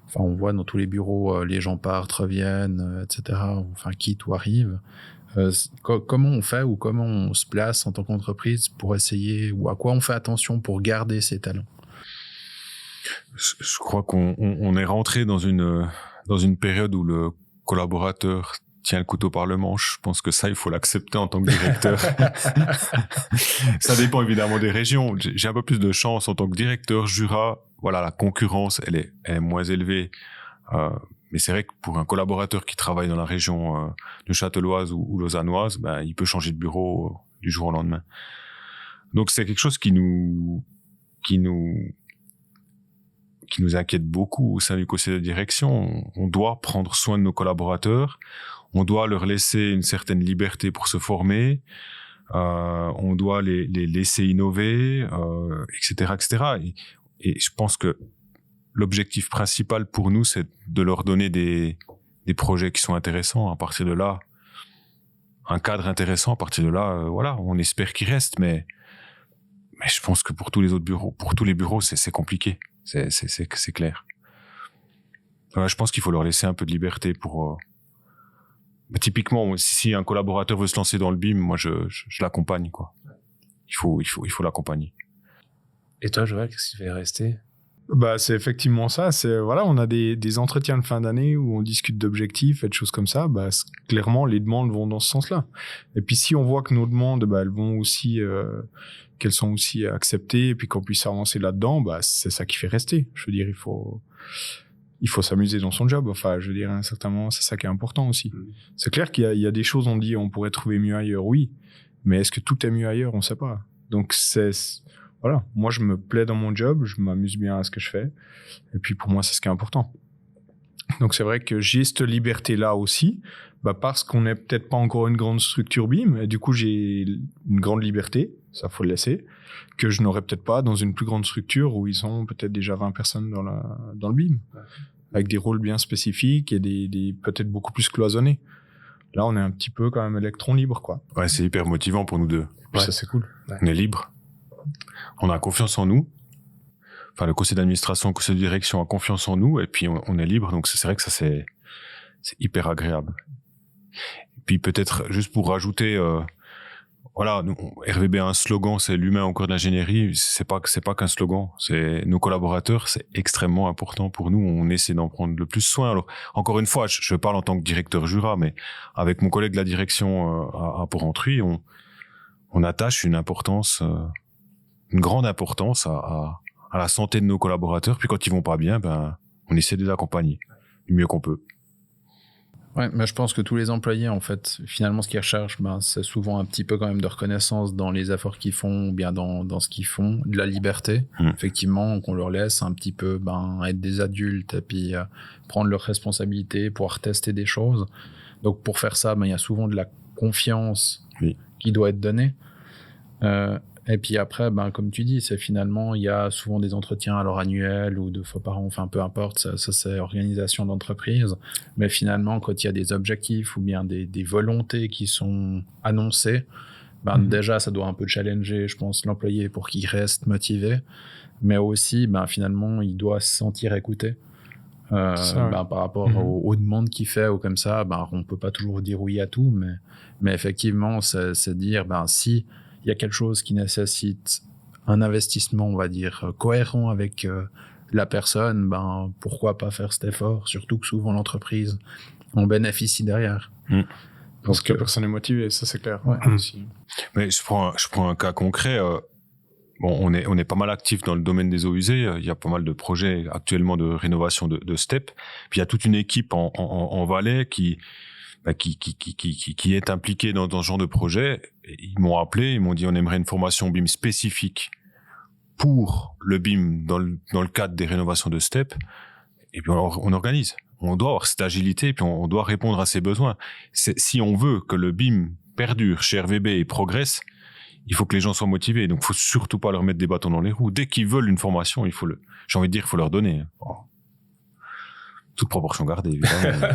Enfin, on voit dans tous les bureaux, les gens partent, reviennent, etc. Enfin, quittent ou arrivent. Comment on fait ou comment on se place en tant qu'entreprise pour essayer, ou à quoi on fait attention pour garder ces talents? Je crois qu'on est rentré dans une période où le collaborateur tient le couteau par le manche. Je pense que ça, il faut l'accepter en tant que directeur. Ça dépend évidemment des régions. J'ai un peu plus de chance en tant que directeur Jura. Voilà, la concurrence, elle est moins élevée. Mais c'est vrai que pour un collaborateur qui travaille dans la région de Châtelloise ou lausannoise, ben, il peut changer de bureau du jour au lendemain. Donc c'est quelque chose qui nous inquiète beaucoup au sein du conseil de direction. On doit prendre soin de nos collaborateurs. On doit leur laisser une certaine liberté pour se former. On doit les laisser innover, etc., etc. Et je pense que l'objectif principal pour nous, c'est de leur donner des projets qui sont intéressants. À partir de là, un cadre intéressant. À partir de là, voilà, on espère qu'ils restent. Mais je pense que pour tous les autres bureaux, pour tous les bureaux, c'est compliqué. C'est clair. Je pense qu'il faut leur laisser un peu de liberté pour. Typiquement, si un collaborateur veut se lancer dans le BIM, moi je l'accompagne, quoi. Il faut l'accompagner. Et toi, Joël, qu'est-ce qui fait rester? Bah, c'est effectivement ça. Voilà, on a des entretiens de fin d'année où on discute d'objectifs et de choses comme ça. Bah, clairement, les demandes vont dans ce sens-là. Et puis, si on voit que nos demandes, bah, elles vont aussi, qu'elles sont aussi acceptées et puis qu'on puisse avancer là-dedans, bah, c'est ça qui fait rester. Je veux dire, il faut s'amuser dans son job. Enfin, je veux dire, à un certain moment, c'est ça qui est important aussi. C'est clair qu'il y a des choses, on dit, on pourrait trouver mieux ailleurs, oui. Mais est-ce que tout est mieux ailleurs? On sait pas. Donc, voilà, moi je me plais dans mon job, je m'amuse bien à ce que je fais, et puis pour moi c'est ce qui est important. Donc c'est vrai que j'ai cette liberté-là aussi, bah parce qu'on n'est peut-être pas encore une grande structure BIM, et du coup j'ai une grande liberté, ça faut le laisser, que je n'aurais peut-être pas dans une plus grande structure où ils sont peut-être déjà 20 personnes dans le BIM, avec des rôles bien spécifiques et des peut-être beaucoup plus cloisonnés. Là on est un petit peu quand même électron libre, quoi. Ouais, c'est hyper motivant pour nous deux. Ouais. Ça c'est cool. Ouais. On est libre. On a confiance en nous. Enfin, le conseil d'administration, le conseil de direction a confiance en nous, et puis on est libre. Donc c'est vrai que ça c'est hyper agréable. Et puis peut-être juste pour rajouter, voilà, RVB a un slogan, c'est l'humain au cœur de l'ingénierie. C'est pas qu'un slogan. C'est nos collaborateurs, c'est extrêmement important pour nous. On essaie d'en prendre le plus soin. Alors encore une fois, je parle en tant que directeur Jura, mais avec mon collègue de la direction à Porrentruy, on attache une grande importance à la santé de nos collaborateurs. Puis quand ils vont pas bien, ben, on essaie de les accompagner du mieux qu'on peut. Ouais, mais je pense que tous les employés, en fait, finalement, ce qu'ils recherchent, ben, c'est souvent un petit peu quand même de reconnaissance dans les efforts qu'ils font, ou bien dans ce qu'ils font, de la liberté. Effectivement, qu'on leur laisse un petit peu, ben, être des adultes et puis prendre leurs responsabilités, pouvoir tester des choses. Donc, pour faire ça, ben, il y a souvent de la confiance qui doit être donnée. Et puis après, ben, comme tu dis, c'est finalement, il y a souvent des entretiens alors annuels ou 2 fois par an, enfin peu importe, ça c'est organisation d'entreprise. Mais finalement, quand il y a des objectifs ou bien des volontés qui sont annoncées, ben, déjà, ça doit un peu challenger, je pense, l'employé pour qu'il reste motivé. Mais aussi, ben, finalement, il doit se sentir écouté. Ben, par rapport aux demandes qu'il fait ou comme ça, ben, on peut pas toujours dire oui à tout, mais effectivement, c'est dire, ben, si il y a quelque chose qui nécessite un investissement, on va dire, cohérent avec la personne, ben, pourquoi pas faire cet effort? Surtout que souvent l'entreprise en bénéficie derrière. Parce que la personne est motivée, ça c'est clair. Ouais. Mais je prends un cas concret. Bon, on est pas mal actif dans le domaine des eaux usées. Il y a pas mal de projets actuellement de rénovation de STEP. Puis il y a toute une équipe en Valais qui est impliqué dans ce genre de projet. Ils m'ont appelé, ils m'ont dit on aimerait une formation BIM spécifique pour le BIM dans le cadre des rénovations de STEP, et puis on organise. On doit avoir cette agilité, et puis on doit répondre à ses besoins. Si on veut que le BIM perdure chez RVB et progresse, il faut que les gens soient motivés. Donc, il faut surtout pas leur mettre des bâtons dans les roues. Dès qu'ils veulent une formation, j'ai envie de dire, il faut leur donner. Bon. Toute proportion gardée, évidemment.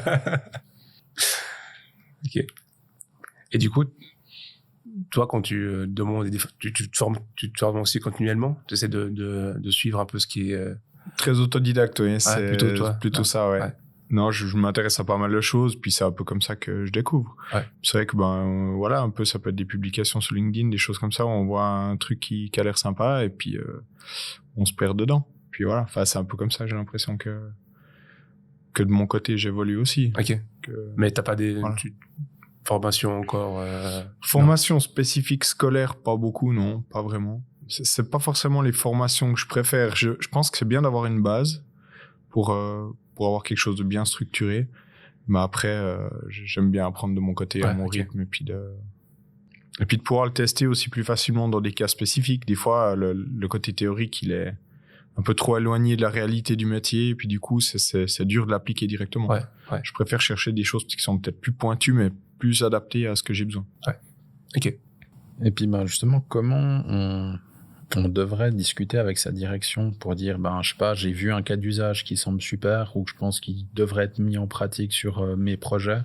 Ok. Et du coup, toi, quand tu demandes, tu te formes aussi continuellement. Tu essaies de suivre un peu ce qui est. Très autodidacte, oui. C'est plutôt toi. plutôt ça, ouais. Non, je m'intéresse à pas mal de choses, puis c'est un peu comme ça que je découvre. Ouais. C'est vrai que voilà, un peu, ça peut être des publications sur LinkedIn, des choses comme ça, où on voit un truc qui a l'air sympa, et puis on se perd dedans. Puis voilà, enfin, c'est un peu comme ça, j'ai l'impression que de mon côté, j'évolue aussi. Ok. Mais t'as pas des formations encore Formation spécifique scolaire, pas beaucoup, non, pas vraiment. C'est pas forcément les formations que je préfère. Je pense que c'est bien d'avoir une base pour avoir quelque chose de bien structuré. Mais après, j'aime bien apprendre de mon côté à mon rythme et puis de pouvoir le tester aussi plus facilement dans des cas spécifiques. Des fois, le côté théorique, il est un peu trop éloigné de la réalité du métier et puis du coup, c'est dur de l'appliquer directement. Ouais. Je préfère chercher des choses qui sont peut-être plus pointues mais plus adaptées à ce que j'ai besoin. Ouais. Ok. Et puis, justement, comment on devrait discuter avec sa direction pour dire, je sais pas, j'ai vu un cas d'usage qui semble super ou que je pense qu'il devrait être mis en pratique sur mes projets.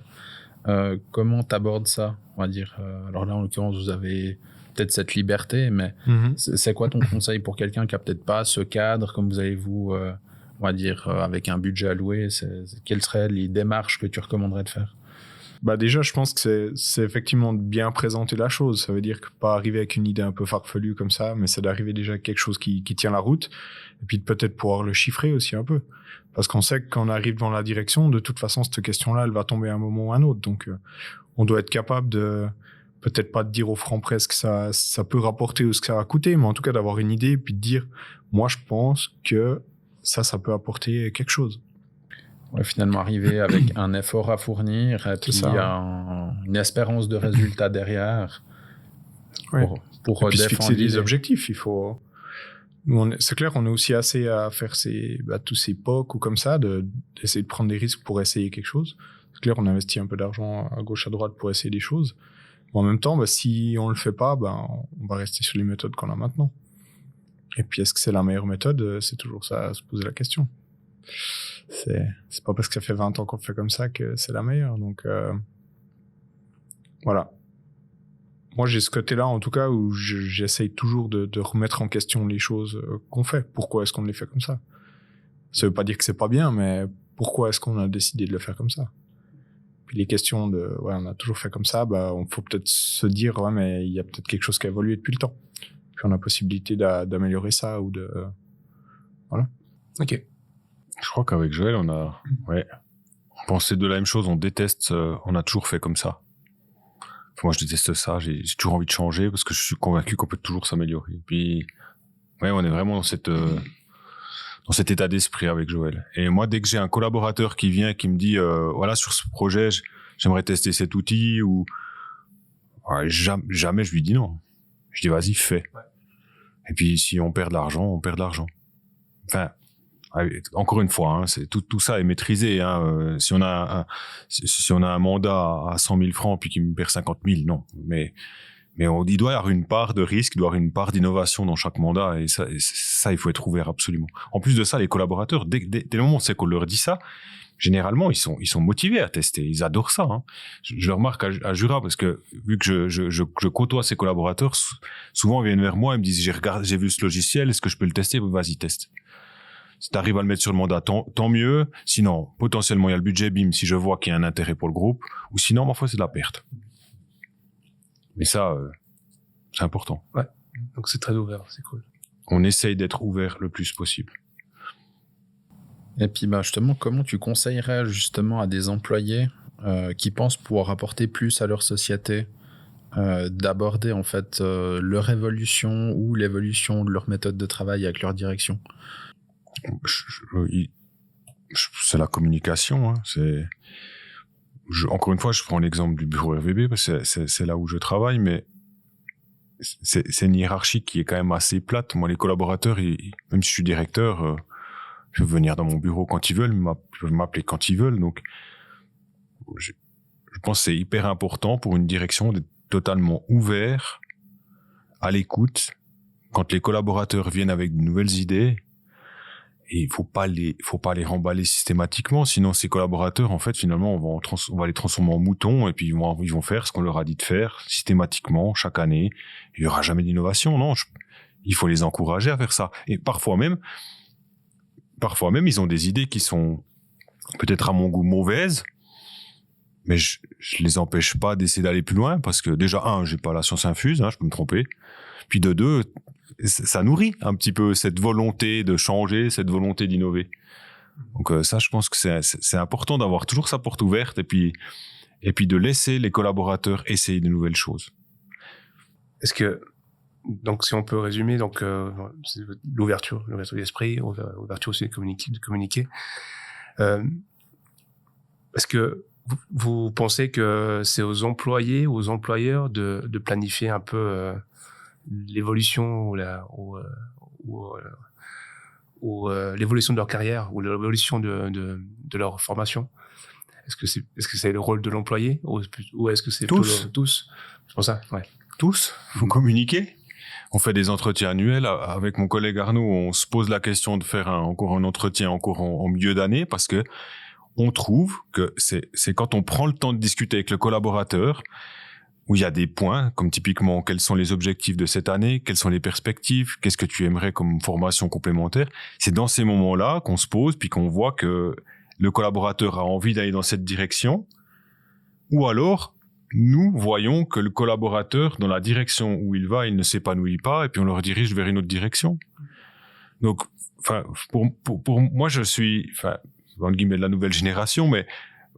Comment t'abordes ça, on va dire alors là, en l'occurrence, vous avez peut-être cette liberté, mais c'est quoi ton conseil pour quelqu'un qui a peut-être pas ce cadre, comme vous avez on va dire, avec un budget alloué, quelles seraient les démarches que tu recommanderais de faire? Déjà, je pense que c'est effectivement de bien présenter la chose. Ça veut dire que pas arriver avec une idée un peu farfelue comme ça, mais c'est d'arriver déjà avec quelque chose qui tient la route. Et puis de peut-être pouvoir le chiffrer aussi un peu. Parce qu'on sait que quand on arrive dans la direction, de toute façon, cette question-là, elle va tomber à un moment ou à un autre. Donc, on doit être capable de, peut-être pas de dire au franc près ce que ça peut rapporter ou ce que ça va coûter, mais en tout cas d'avoir une idée et puis de dire, moi, je pense que ça peut apporter quelque chose. Ouais, finalement, arriver avec un effort à fournir et puis une espérance de résultat derrière pour et puis se fixer des objectifs. Il faut... c'est clair, on est aussi assez à faire tous ces POC ou comme ça, d'essayer de prendre des risques pour essayer quelque chose. C'est clair, on investit un peu d'argent à gauche, à droite pour essayer des choses. Mais en même temps, si on le fait pas, on va rester sur les méthodes qu'on a maintenant. Et puis, est-ce que c'est la meilleure méthode? C'est toujours ça à se poser la question. C'est pas parce que ça fait 20 ans qu'on fait comme ça que c'est la meilleure. Donc, voilà. Moi, j'ai ce côté-là, en tout cas, où j'essaye toujours de remettre en question les choses qu'on fait. Pourquoi est-ce qu'on les fait comme ça? Ça veut pas dire que c'est pas bien, mais pourquoi est-ce qu'on a décidé de le faire comme ça? Puis les questions de, on a toujours fait comme ça, on faut peut-être se dire, mais il y a peut-être quelque chose qui a évolué depuis le temps. Puis on a possibilité d'améliorer ça ou de, voilà. Ok. Je crois qu'avec Joël, on pensait de la même chose. On déteste, on a toujours fait comme ça. Enfin, moi, je déteste ça. J'ai toujours envie de changer parce que je suis convaincu qu'on peut toujours s'améliorer. Puis, on est vraiment dans cet état d'esprit avec Joël. Et moi, dès que j'ai un collaborateur qui vient, qui me dit, sur ce projet, j'aimerais tester cet outil jamais je lui dis non. Je dis, vas-y, fais. Ouais. Et puis, si on perd de l'argent, on perd de l'argent. Enfin, encore une fois, tout ça est maîtrisé. Si on a un mandat à 100 000 francs puis qu'il me perd 50 000, non. Mais il doit y avoir une part de risque, il doit y avoir une part d'innovation dans chaque mandat et ça, il faut être ouvert absolument. En plus de ça, les collaborateurs, dès le moment où c'est qu'on leur dit ça, généralement, ils sont motivés à tester. Ils adorent ça. Je le remarque à Jura parce que vu que je côtoie ces collaborateurs, souvent ils viennent vers moi et me disent j'ai vu ce logiciel, est-ce que je peux le tester? Vas-y, teste. Si tu arrives à le mettre sur le mandat, tant mieux. Sinon, potentiellement, il y a le budget BIM si je vois qu'il y a un intérêt pour le groupe. Ou sinon, parfois, c'est de la perte. Mais ça, c'est important. Ouais. Donc, c'est très ouvert. C'est cool. On essaye d'être ouvert le plus possible. Et puis, justement, comment tu conseillerais justement à des employés qui pensent pouvoir apporter plus à leur société d'aborder en fait leur évolution ou l'évolution de leur méthode de travail avec leur direction? C'est la communication. Encore une fois, je prends l'exemple du bureau RVB parce que c'est là où je travaille, mais c'est une hiérarchie qui est quand même assez plate. Moi, les collaborateurs, même si je suis directeur, ils peuvent venir dans mon bureau quand ils veulent, ils peuvent m'appeler quand ils veulent. Donc, je pense que c'est hyper important pour une direction d'être totalement ouvert, à l'écoute, quand les collaborateurs viennent avec de nouvelles idées. Et il faut pas les remballer systématiquement, sinon ces collaborateurs, en fait, finalement, on va les transformer en moutons et puis ils vont faire ce qu'on leur a dit de faire systématiquement chaque année. Il y aura jamais d'innovation, non. Il faut les encourager à faire ça. Et parfois même, ils ont des idées qui sont peut-être à mon goût mauvaises, mais je les empêche pas d'essayer d'aller plus loin parce que déjà, j'ai pas la science infuse, je peux me tromper. Puis de deux, ça nourrit un petit peu cette volonté de changer, cette volonté d'innover. Donc ça, je pense que c'est important d'avoir toujours sa porte ouverte et puis de laisser les collaborateurs essayer de nouvelles choses. Est-ce que, donc si on peut résumer, donc c'est l'ouverture d'esprit, ouverture aussi de communiquer. Est-ce que vous pensez que c'est aux employés ou aux employeurs de planifier un peu l'évolution ou l'évolution de leur carrière ou l'évolution de leur formation? Est-ce que c'est le rôle de l'employé ou est-ce que c'est tous? C'est pour ça, ouais. Tous, faut communiquer. On fait des entretiens annuels avec mon collègue Arnaud. On se pose la question de faire encore un entretien en milieu d'année parce que on trouve que c'est quand on prend le temps de discuter avec le collaborateur où il y a des points, comme typiquement quels sont les objectifs de cette année, quelles sont les perspectives, qu'est-ce que tu aimerais comme formation complémentaire. C'est dans ces moments-là qu'on se pose puis qu'on voit que le collaborateur a envie d'aller dans cette direction, ou alors nous voyons que le collaborateur, dans la direction où il va, il ne s'épanouit pas et puis on le redirige vers une autre direction. Donc, pour moi, je suis, entre guillemets, de la nouvelle génération, mais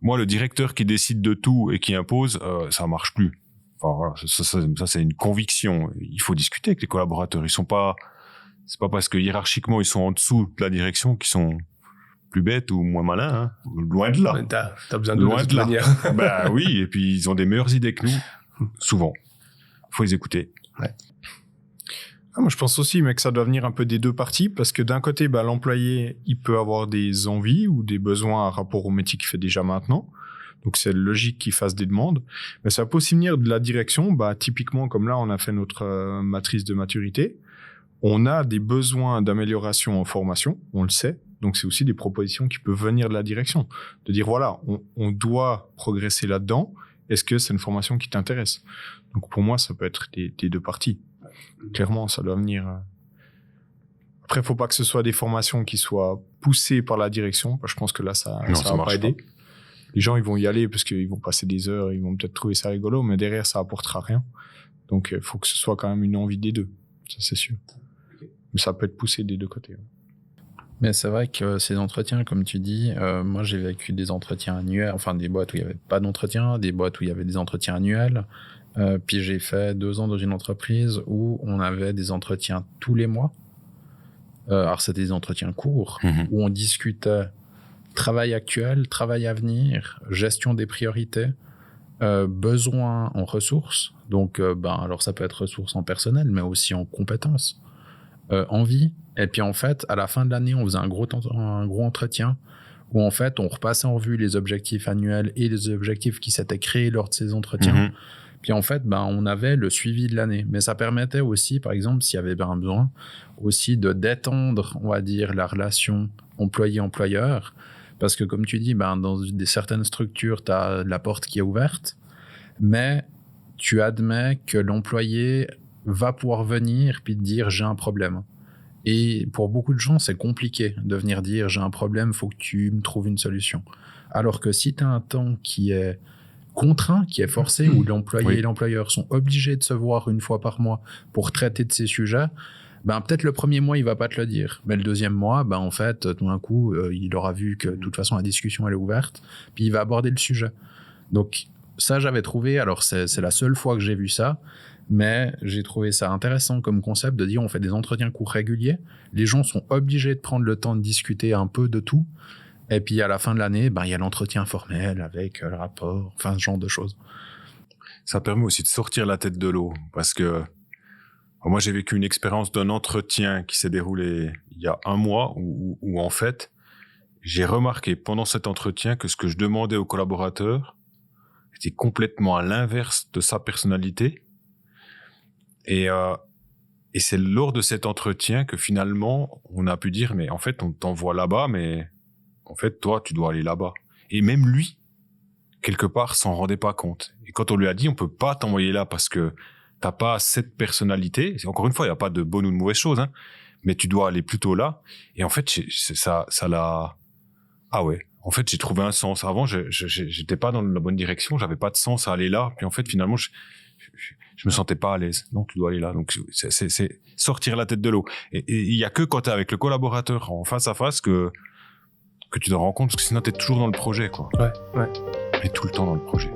moi, le directeur qui décide de tout et qui impose, ça marche plus. Voilà, ça c'est une conviction. Il faut discuter avec les collaborateurs. C'est pas parce que hiérarchiquement ils sont en dessous de la direction qu'ils sont plus bêtes ou moins malins. Loin de là. T'as besoin de toute manière. Bah oui, et puis ils ont des meilleures idées que nous. Souvent. Faut les écouter. Ouais. Moi, je pense aussi, mais que ça doit venir un peu des deux parties, parce que d'un côté, l'employé, il peut avoir des envies ou des besoins à rapport au métier qu'il fait déjà maintenant. Donc, c'est logique qu'il fasse des demandes. Mais ça peut aussi venir de la direction. Typiquement, comme là, on a fait notre matrice de maturité. On a des besoins d'amélioration en formation, on le sait. Donc, c'est aussi des propositions qui peuvent venir de la direction. De dire, voilà, on doit progresser là-dedans. Est-ce que c'est une formation qui t'intéresse? Donc, pour moi, ça peut être des deux parties. Clairement, ça doit venir. Après, il faut pas que ce soit des formations qui soient poussées par la direction. Je pense que là, ça va pas aider. Les gens, ils vont y aller parce qu'ils vont passer des heures, ils vont peut-être trouver ça rigolo, mais derrière, ça apportera rien. Donc, il faut que ce soit quand même une envie des deux. Ça, c'est sûr. Mais ça peut être poussé des deux côtés. Mais c'est vrai que ces entretiens, comme tu dis, moi, j'ai vécu des entretiens annuels, enfin, des boîtes où il n'y avait pas d'entretien, des boîtes où il y avait des entretiens annuels. Puis j'ai fait 2 ans dans une entreprise où on avait des entretiens tous les mois. Alors c'était des entretiens courts où on discutait travail actuel, travail à venir, gestion des priorités, besoins en ressources. Donc alors ça peut être ressources en personnel, mais aussi en compétences, en vie. Et puis en fait, à la fin de l'année, on faisait un gros entretien où en fait on repassait en revue les objectifs annuels et les objectifs qui s'étaient créés lors de ces entretiens. Puis en fait, on avait le suivi de l'année. Mais ça permettait aussi, par exemple, s'il y avait un besoin, aussi de détendre, on va dire, la relation employé-employeur. Parce que comme tu dis, dans certaines structures, tu as la porte qui est ouverte, mais tu admets que l'employé va pouvoir venir puis te dire « j'ai un problème ». Et pour beaucoup de gens, c'est compliqué de venir dire « j'ai un problème, il faut que tu me trouves une solution ». Alors que si tu as un temps qui est contraint, qui est forcé, où l'employé et l'employeur sont obligés de se voir une fois par mois pour traiter de ces sujets, peut-être le premier mois, il va pas te le dire. Mais le deuxième mois, en fait, tout d'un coup, il aura vu que de toute façon, la discussion, elle est ouverte, puis il va aborder le sujet. Donc, ça, j'avais trouvé, alors c'est la seule fois que j'ai vu ça, mais j'ai trouvé ça intéressant comme concept de dire on fait des entretiens courts réguliers, les gens sont obligés de prendre le temps de discuter un peu de tout, et puis à la fin de l'année, il y a l'entretien formel avec le rapport, enfin ce genre de choses. Ça permet aussi de sortir la tête de l'eau, parce que Moi, j'ai vécu une expérience d'un entretien qui s'est déroulé il y a 1 mois où en fait, j'ai remarqué pendant cet entretien que ce que je demandais aux collaborateurs était complètement à l'inverse de sa personnalité. Et c'est lors de cet entretien que finalement, on a pu dire, mais en fait, on t'envoie là-bas, mais en fait, toi, tu dois aller là-bas. Et même lui, quelque part, s'en rendait pas compte. Et quand on lui a dit, on peut pas t'envoyer là parce que t'as pas cette personnalité. Encore une fois, il y a pas de bonne ou de mauvaise chose, hein, mais tu dois aller plutôt là. Et en fait, ça l'a. Ah ouais. En fait, j'ai trouvé un sens. Avant, j'étais pas dans la bonne direction. J'avais pas de sens à aller là. Puis en fait, finalement, je me sentais pas à l'aise. Non, tu dois aller là. Donc, c'est sortir la tête de l'eau. Et il y a que quand t'es avec le collaborateur en face à face que tu te rends compte, parce que sinon t'es toujours dans le projet, quoi. Ouais. Et tout le temps dans le projet.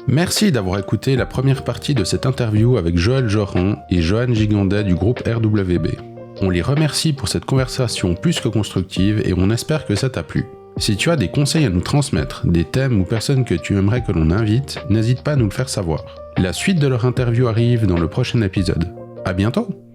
Merci d'avoir écouté la première partie de cette interview avec Joël Joron et Johan Gigondet du groupe RWB. On les remercie pour cette conversation plus que constructive et on espère que ça t'a plu. Si tu as des conseils à nous transmettre, des thèmes ou personnes que tu aimerais que l'on invite, n'hésite pas à nous le faire savoir. La suite de leur interview arrive dans le prochain épisode. À bientôt!